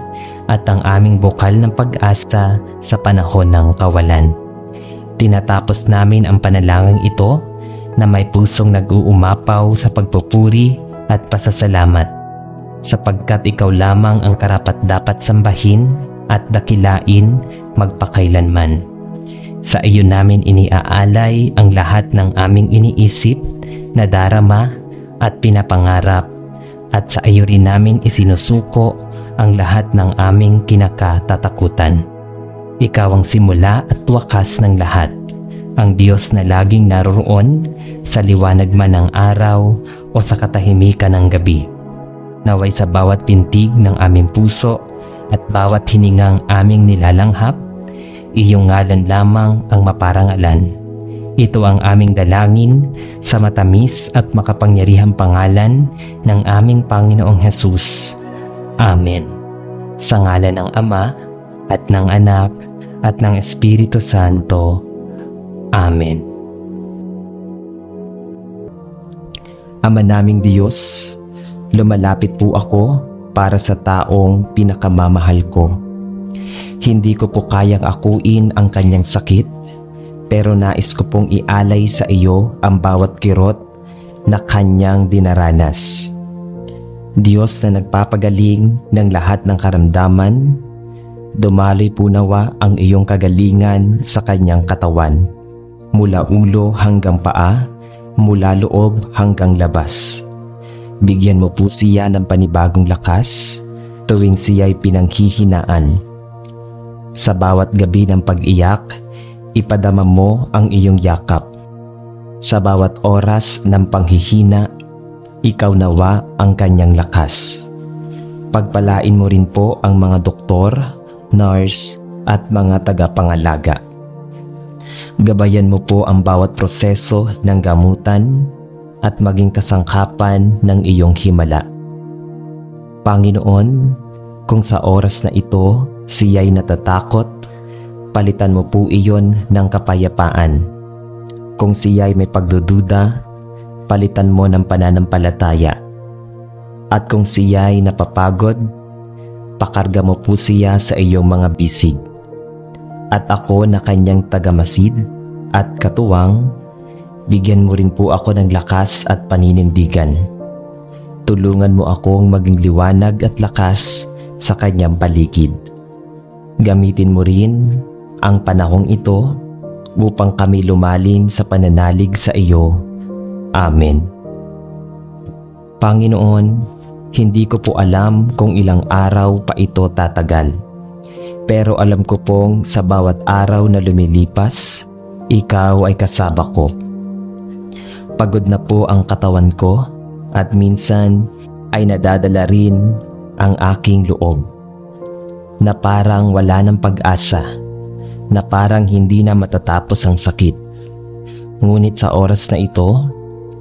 at ang aming bukal ng pag-asa sa panahon ng kawalan. Tinatapos namin ang panalangin ito na may pusong nag-uumapaw sa pagpupuri at pasasalamat, sapagkat ikaw lamang ang karapat-dapat sambahin at dakilain magpakailanman. Sa iyo namin iniaalay ang lahat ng aming iniisip, nadarama at pinapangarap, at sa iyo rin namin isinusuko ang lahat ng aming kinakatatakutan. Ikaw ang simula at wakas ng lahat, ang Diyos na laging naroroon sa liwanag man ng araw o sa katahimikan ng gabi. Naway sa bawat pintig ng aming puso at bawat hiningang aming nilalanghap, iyong ngalan lamang ang maparangalan. Ito ang aming dalangin sa matamis at makapangyarihang pangalan ng aming Panginoong Hesus. Amen. Sa ngalan ng Ama at ng Anak at ng Espiritu Santo. Amen. Ama naming Diyos, lumalapit po ako para sa taong pinakamamahal ko. Hindi ko po kayang akuin ang kanyang sakit, pero nais ko pong ialay sa iyo ang bawat kirot na kanyang dinaranas. Diyos na nagpapagaling ng lahat ng karamdaman, dumaloy po nawa ang iyong kagalingan sa kanyang katawan, mula ulo hanggang paa, mula loob hanggang labas. Bigyan mo po siya ng panibagong lakas tuwing siya'y pinanghihinaan. Sa bawat gabi ng pag-iyak, ipadama mo ang iyong yakap. Sa bawat oras ng panghihina, ikaw nawa ang kanyang lakas. Pagpalain mo rin po ang mga doktor, nurse at mga tagapangalaga. Gabayan mo po ang bawat proseso ng gamutan at maging kasangkapan ng iyong himala. Panginoon, kung sa oras na ito siya'y natatakot, palitan mo po iyon ng kapayapaan. Kung siya'y may pagdududa, palitan mo ng pananampalataya. At kung siya'y napapagod, pakarga mo po siya sa iyong mga bisig. At ako na kanyang tagamasid at katuwang, bigyan mo rin po ako ng lakas at paninindigan. Tulungan mo akong maging liwanag at lakas sa kanyang paligid. Gamitin mo rin ang panahong ito upang kami lumalim sa pananalig sa iyo. Amen. Panginoon, hindi ko po alam kung ilang araw pa ito tatagal. Pero alam ko pong sa bawat araw na lumilipas, ikaw ay kasama ko. Pagod na po ang katawan ko at minsan ay nadadala rin ang aking loob. Na parang wala ng pag-asa, na parang hindi na matatapos ang sakit. Ngunit sa oras na ito,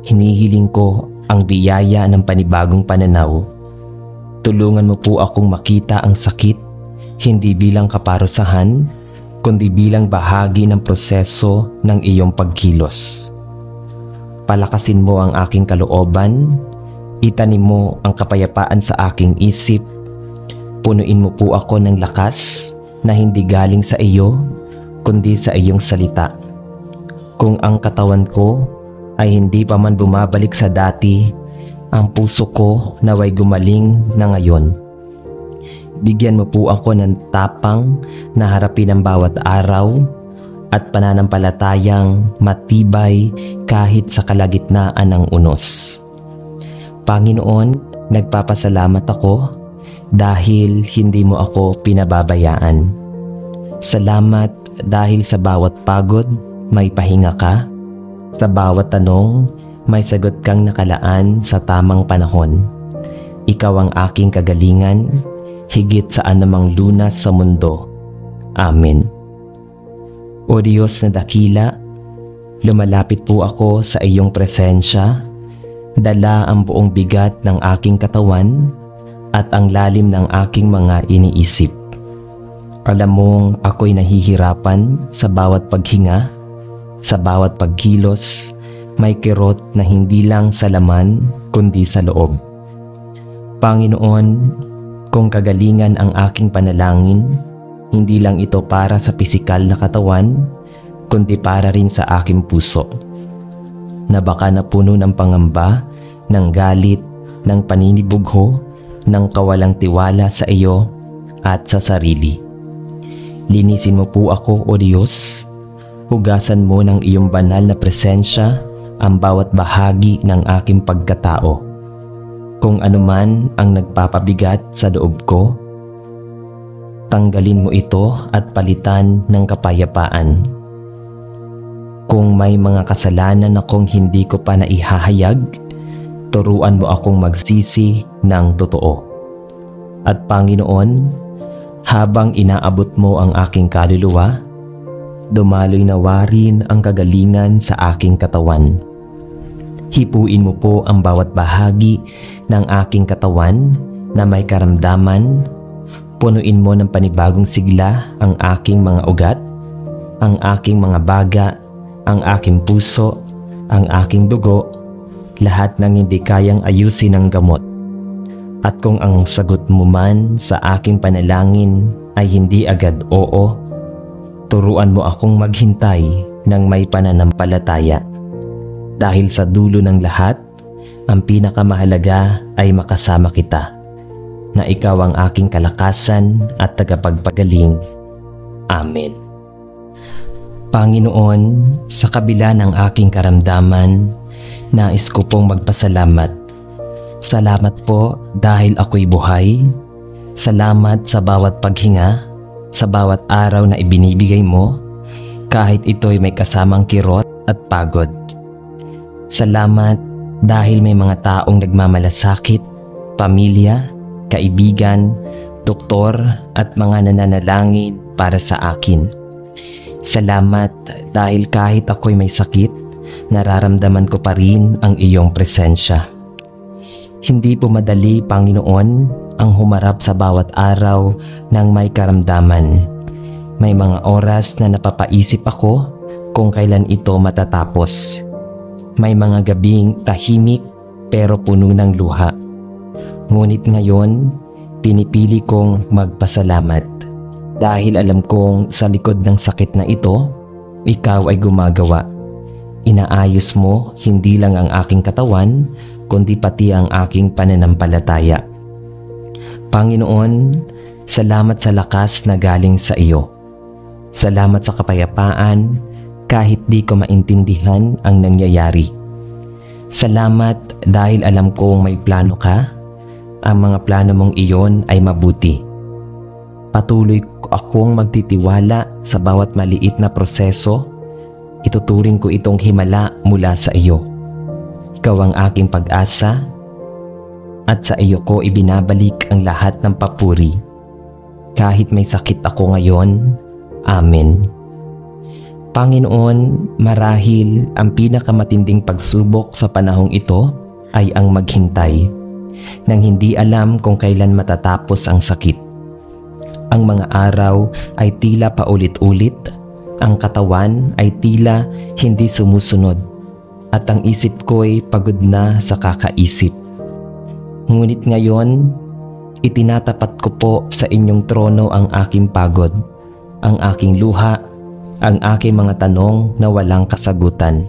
hinihiling ko ang biyaya ng panibagong pananaw. Tulungan mo po akong makita ang sakit hindi bilang kaparusahan, kundi bilang bahagi ng proseso ng iyong pagkilos. Palakasin mo ang aking kalooban, itanim mo ang kapayapaan sa aking isip, punuin mo po ako ng lakas na hindi galing sa iyo, kundi sa iyong salita. Kung ang katawan ko ay hindi pa man bumabalik sa dati, ang puso ko naway gumaling na ngayon. Bigyan mo po ako ng tapang na harapin ang bawat araw at pananampalatayang matibay kahit sa kalagitnaan ng unos. Panginoon, nagpapasalamat ako dahil hindi mo ako pinababayaan. Salamat dahil sa bawat pagod may pahinga ka. Sa bawat tanong may sagot kang nakalaan sa tamang panahon. Ikaw ang aking kagalingan, higit sa anumang lunas sa mundo. Amen. O Diyos na dakila, lumalapit po ako sa iyong presensya, dala ang buong bigat ng aking katawan at ang lalim ng aking mga iniisip. Alam mong ako'y nahihirapan sa bawat paghinga, sa bawat pagkilos, may kirot na hindi lang sa laman kundi sa loob. Panginoon, kung kagalingan ang aking panalangin, hindi lang ito para sa pisikal na katawan, kundi para rin sa aking puso, na baka napuno ng pangamba, ng galit, ng paninibugho, ng kawalang tiwala sa iyo at sa sarili. Linisin mo po ako, O Diyos. Hugasan mo ng iyong banal na presensya ang bawat bahagi ng aking pagkatao. Kung anuman ang nagpapabigat sa loob ko, tanggalin mo ito at palitan ng kapayapaan. Kung may mga kasalanan akong hindi ko pa naihahayag, turuan mo akong magsisi ng totoo. At Panginoon, habang inaabot mo ang aking kaluluwa, dumaloy nawa rin ang kagalingan sa aking katawan. Hipuin mo po ang bawat bahagi ng aking katawan na may karamdaman. Punuin mo ng panibagong sigla ang aking mga ugat, ang aking mga baga, ang aking puso, ang aking dugo, lahat ng hindi kayang ayusin ng gamot. At kung ang sagot mo man sa aking panalangin ay hindi agad oo, turuan mo akong maghintay ng may pananampalataya. Dahil sa dulo ng lahat, ang pinakamahalaga ay makasama kita, na ikaw ang aking kalakasan at tagapagpagaling. Amen. Panginoon, sa kabila ng aking karamdaman, nais ko pong magpasalamat. Salamat po dahil ako'y buhay. Salamat sa bawat paghinga, sa bawat araw na ibinibigay mo, kahit ito'y may kasamang kirot at pagod. Salamat dahil may mga taong nagmamalasakit, pamilya, kaibigan, doktor at mga nananalangin para sa akin. Salamat dahil kahit ako'y may sakit, nararamdaman ko pa rin ang iyong presensya. Hindi po madali, Panginoon, ang humarap sa bawat araw ng may karamdaman. May mga oras na napapaisip ako kung kailan ito matatapos. May mga gabing tahimik pero puno ng luha. Ngunit ngayon, pinipili kong magpasalamat dahil alam kong sa likod ng sakit na ito, ikaw ay gumagawa. Inaayos mo hindi lang ang aking katawan, kundi pati ang aking pananampalataya. Panginoon, salamat sa lakas na galing sa iyo. Salamat sa kapayapaan kahit di ko maintindihan ang nangyayari. Salamat dahil alam kong may plano ka. Ang mga plano mong iyon ay mabuti. Patuloy akong magtitiwala sa bawat maliit na proseso. Ituturing ko itong himala mula sa iyo. Ikaw ang aking pag-asa at sa iyo ko ibinabalik ang lahat ng papuri. Kahit may sakit ako ngayon, Amen. Panginoon, marahil ang pinakamatinding pagsubok sa panahong ito ay ang maghintay, nang hindi alam kung kailan matatapos ang sakit. Ang mga araw ay tila paulit-ulit, ang katawan ay tila hindi sumusunod, at ang isip ko'y pagod na sa kakaisip. Ngunit ngayon, itinatapat ko po sa inyong trono ang aking pagod, ang aking luha, ang aking mga tanong na walang kasagutan.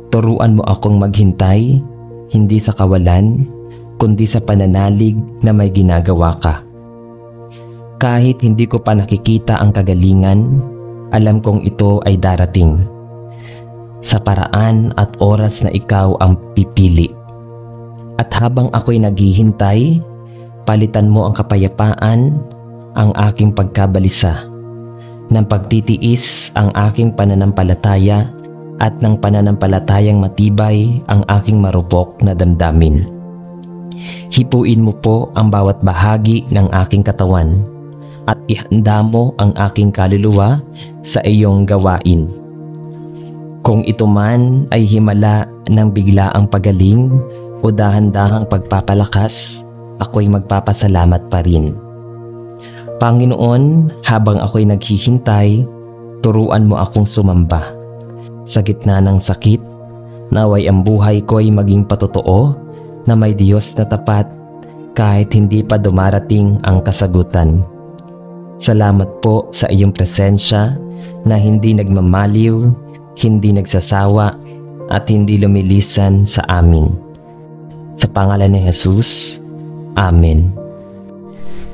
Turuan mo akong maghintay, hindi sa kawalan, kundi sa pananalig na may ginagawa ka. Kahit hindi ko pa nakikita ang kagalingan, alam kong ito ay darating sa paraan at oras na ikaw ang pipili. At habang ako'y naghihintay, palitan mo ang kapayapaan, ang aking pagkabalisa, ng pagtitiis ang aking pananampalataya, at ng pananampalatayang matibay ang aking marupok na damdamin. Hipuin mo po ang bawat bahagi ng aking katawan at ihanda mo ang aking kaluluwa sa iyong gawain. Kung ito man ay himala ng biglaang pagaling o dahan-dahang pagpapalakas, ako'y magpapasalamat pa rin. Panginoon, habang ako'y naghihintay, turuan mo akong sumamba. Sa gitna ng sakit, naway ang buhay ko'y maging patotoo na may Diyos na tapat kahit hindi pa dumarating ang kasagutan. Salamat po sa iyong presensya na hindi nagmamaliw, hindi nagsasawa, at hindi lumilisan sa amin. Sa pangalan ni Jesus, Amen.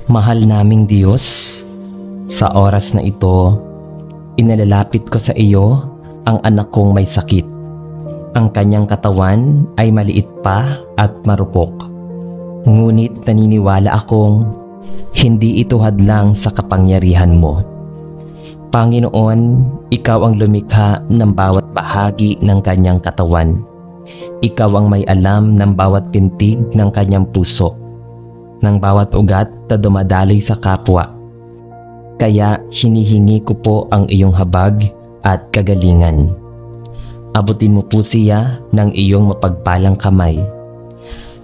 Mahal naming Diyos, sa oras na ito, inalalapit ko sa iyo ang anak kong may sakit. Ang kanyang katawan ay maliit pa at marupok. Ngunit naniniwala akong hindi ito hadlang sa kapangyarihan mo. Panginoon, ikaw ang lumikha ng bawat bahagi ng kanyang katawan. Ikaw ang may alam ng bawat pintig ng kanyang puso, ng bawat ugat na dumadaloy sa kapwa. Kaya hinihingi ko po ang iyong habag at kagalingan. Abutin mo po siya ng iyong mapagpalang kamay.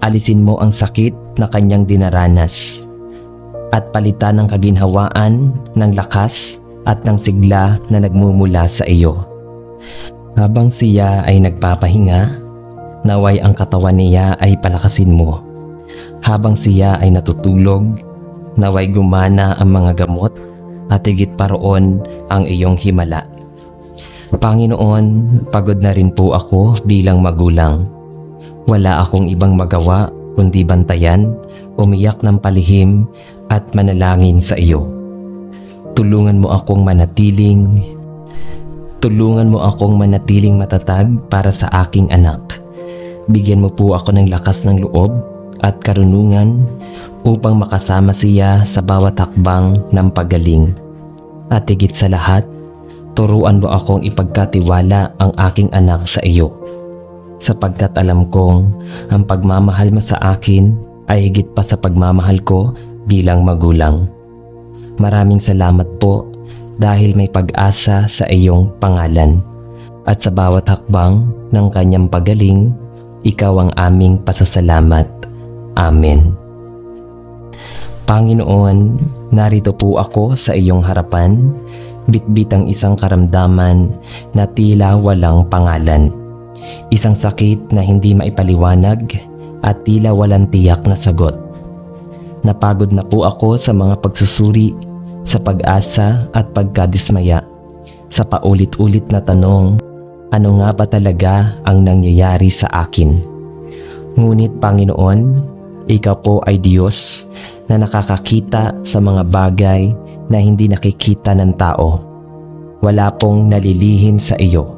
Alisin mo ang sakit na kanyang dinaranas at palitan ng kaginhawaan, ng lakas at ng sigla na nagmumula sa iyo. Habang siya ay nagpapahinga, naway ang katawan niya ay palakasin mo. Habang siya ay natutulog, naway gumana ang mga gamot at higit pa roon ang iyong himala. Panginoon, pagod na rin po ako bilang magulang. Wala akong ibang magawa kundi bantayan, umiyak ng palihim at manalangin sa iyo. Tulungan mo akong manatiling matatag para sa aking anak. Bigyan mo po ako ng lakas ng loob at karunungan upang makasama siya sa bawat hakbang ng paggaling. At higit sa lahat, turuan mo akong ipagkatiwala ang aking anak sa iyo, sapagkat alam kong ang pagmamahal mo sa akin ay higit pa sa pagmamahal ko bilang magulang. Maraming salamat po dahil may pag-asa sa iyong pangalan, at sa bawat hakbang ng kanyang pagaling, ikaw ang aming pasasalamat. Amen. Panginoon, narito po ako sa iyong harapan, bitbit ang isang karamdaman na tila walang pangalan. Isang sakit na hindi maipaliwanag at tila walang tiyak na sagot. Napagod na po ako sa mga pagsusuri, sa pag-asa at pagkadismaya, sa paulit-ulit na tanong, ano nga ba talaga ang nangyayari sa akin? Ngunit Panginoon, ikaw po ay Diyos na nakakakita sa mga bagay na hindi nakikita ng tao. Wala pong nalilihim sa iyo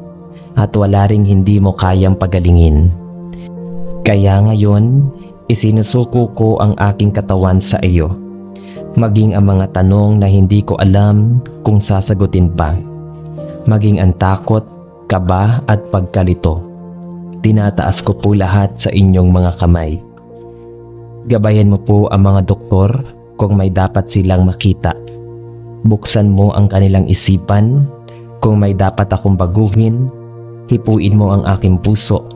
at wala ring hindi mo kayang pagalingin. Kaya ngayon, isinusuko ko ang aking katawan sa iyo, maging ang mga tanong na hindi ko alam kung sasagutin pa, maging ang takot, kaba at pagkalito. Tinataas ko po lahat sa inyong mga kamay. Gabayan mo po ang mga doktor kung may dapat silang makita. Buksan mo ang kanilang isipan kung may dapat akong baguhin. Hipuin mo ang aking puso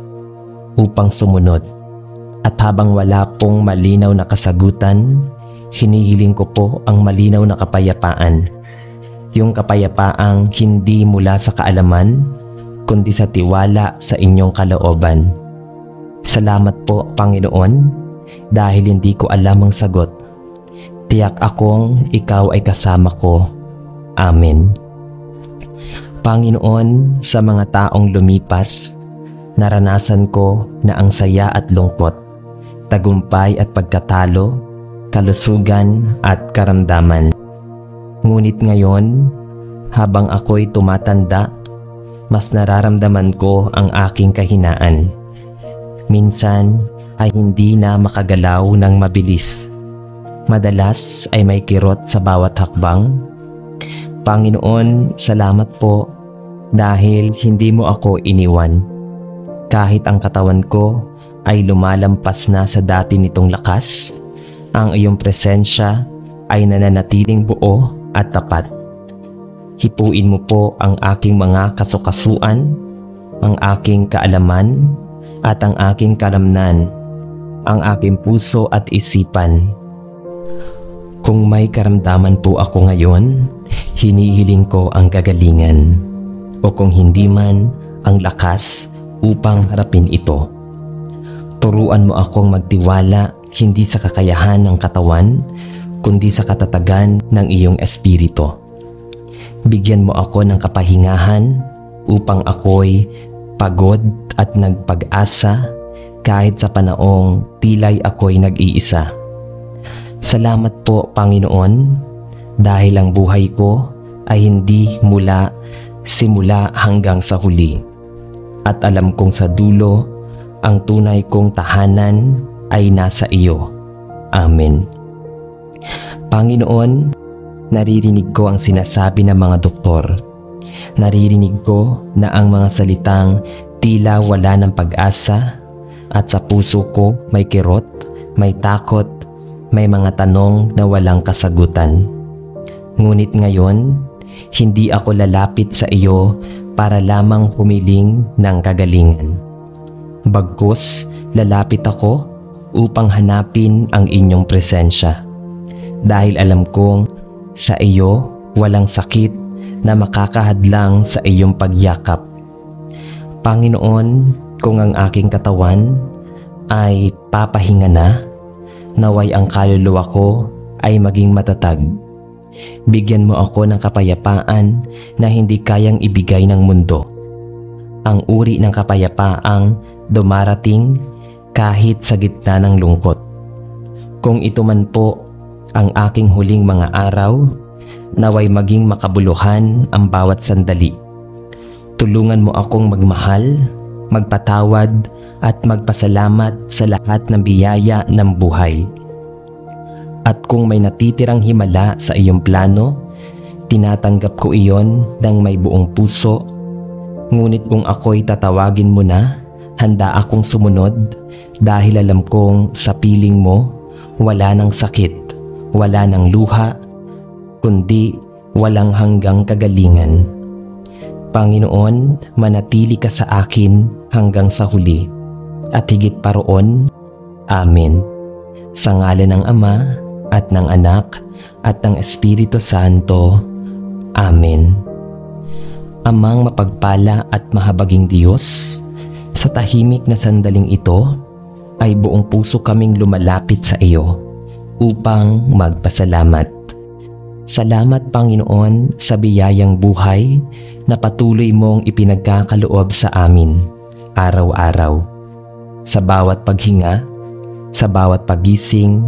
upang sumunod. At habang wala pong malinaw na kasagutan, hinihiling ko po ang malinaw na kapayapaan. Yung kapayapaang hindi mula sa kaalaman, kundi sa tiwala sa inyong kalooban. Salamat po, Panginoon, dahil hindi ko alam ang sagot. Tiyak akong ikaw ay kasama ko. Amen. Panginoon, sa mga taong lumipas, naranasan ko na ang saya at lungkot, tagumpay at pagkatalo, kalusugan at karamdaman. Ngunit ngayon, habang ako'y tumatanda, mas nararamdaman ko ang aking kahinaan. Minsan ay hindi na makagalaw ng mabilis. madalas ay may kirot sa bawat hakbang. Panginoon, salamat po dahil hindi mo ako iniwan. Kahit ang katawan ko ay lumalampas na sa dati nitong lakas, ang iyong presensya ay nananatiling buo at tapat. Hipuin mo po ang aking mga kasukasuan, ang aking kaalaman at ang aking karamnan, ang aking puso at isipan. Kung may karamdaman po ako ngayon, hinihiling ko ang kagalingan, o kung hindi man, ang lakas upang harapin ito. Turuan mo akong magtiwala hindi sa kakayahan ng katawan, kundi sa katatagan ng iyong espiritu. Bigyan mo ako ng kapahingahan upang ako'y pagod at nagpag-asa kahit sa panaong tila'y ako'y nag-iisa. Salamat po, Panginoon, dahil ang buhay ko ay hindi mula simula hanggang sa huli. At alam kong sa dulo, ang tunay kong tahanan ay nasa iyo. Amen. Panginoon, naririnig ko ang sinasabi ng mga doktor. Naririnig ko na ang mga salitang tila wala ng pag-asa, at sa puso ko may kirot, may takot, may mga tanong na walang kasagutan. Ngunit ngayon, hindi ako lalapit sa iyo para lamang humiling ng kagalingan. Bagkus, lalapit ako upang hanapin ang inyong presensya. Dahil alam kong sa iyo walang sakit na makakahadlang sa iyong pagyakap. Panginoon, kung ang aking katawan ay papahinga na, naway ang kaluluwa ko ay maging matatag. Bigyan mo ako ng kapayapaan na hindi kayang ibigay ng mundo. Ang uri ng kapayapaang dumarating kahit sa gitna ng lungkot. Kung ito man po ang aking huling mga araw, naway maging makabuluhan ang bawat sandali. Tulungan mo akong magmahal, magpatawad at magpasalamat sa lahat ng biyaya ng buhay. At kung may natitirang himala sa iyong plano, tinatanggap ko iyon ng may buong puso. Ngunit kung ako'y tatawagin mo na, handa akong sumunod dahil alam kong sa piling mo wala ng sakit, wala ng luha, kundi walang hanggang kagalingan. Panginoon, manatili ka sa akin hanggang sa huli, at higit pa roon. Amen. Sa ngalan ng Ama, at ng Anak, at ng Espiritu Santo. Amen. Amang mapagpala at mahabaging Diyos, sa tahimik na sandaling ito, ay buong puso kaming lumalapit sa iyo upang magpasalamat. Salamat, Panginoon, sa biyayang buhay na patuloy mong ipinagkakaloob sa amin araw-araw. Sa bawat paghinga, sa bawat pagising,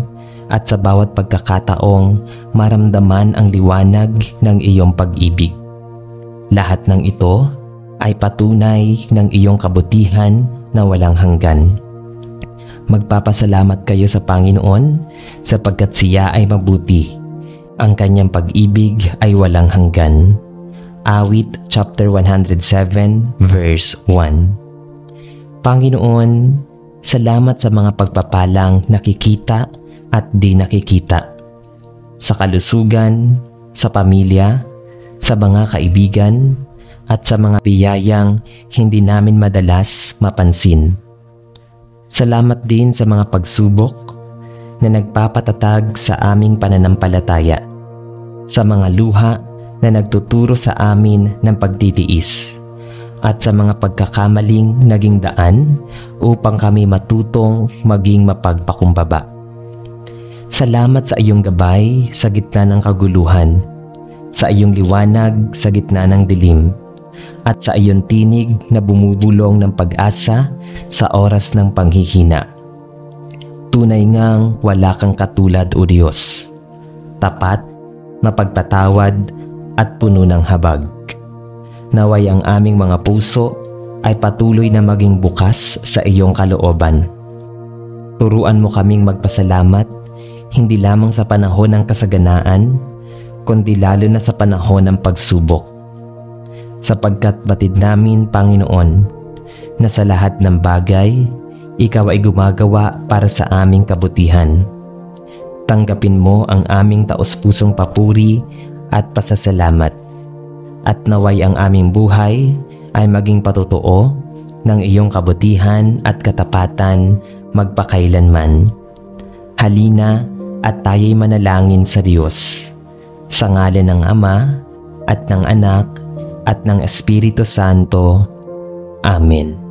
at sa bawat pagkakataong maramdaman ang liwanag ng iyong pag-ibig. Lahat ng ito ay patunay ng iyong kabutihan na walang hanggan. Magpapasalamat kayo sa Panginoon sapagkat siya ay mabuti. Ang kanyang pag-ibig ay walang hanggan. Awit chapter 107 verse 1. Panginoon, salamat sa mga pagpapalang nakikita at di nakikita, sa kalusugan, sa pamilya, sa mga kaibigan, at sa mga biyayang hindi namin madalas mapansin. Salamat din sa mga pagsubok na nagpapatatag sa aming pananampalataya, sa mga luha na nagtuturo sa amin ng pagtitiis, at sa mga pagkakamaling naging daan upang kami matutong maging mapagpakumbaba. Salamat sa iyong gabay sa gitna ng kaguluhan, sa iyong liwanag sa gitna ng dilim, at sa iyong tinig na bumubulong ng pag-asa sa oras ng panghihina. Tunay ngang wala kang katulad, O Diyos, tapat, mapagpatawad at puno ng habag. Naway ang aming mga puso ay patuloy na maging bukas sa iyong kalooban. Turuan mo kaming magpasalamat hindi lamang sa panahon ng kasaganaan, kundi lalo na sa panahon ng pagsubok. Sapagkat batid namin, Panginoon, na sa lahat ng bagay, Ikaw ay gumagawa para sa aming kabutihan. Tanggapin mo ang aming taos-pusong papuri at pasasalamat, at naway ang aming buhay ay maging patotoo ng iyong kabutihan at katapatan magpakailanman. Halina at tayo'y manalangin sa Diyos. Sa ngalan ng Ama at ng Anak at ng Espiritu Santo. Amen.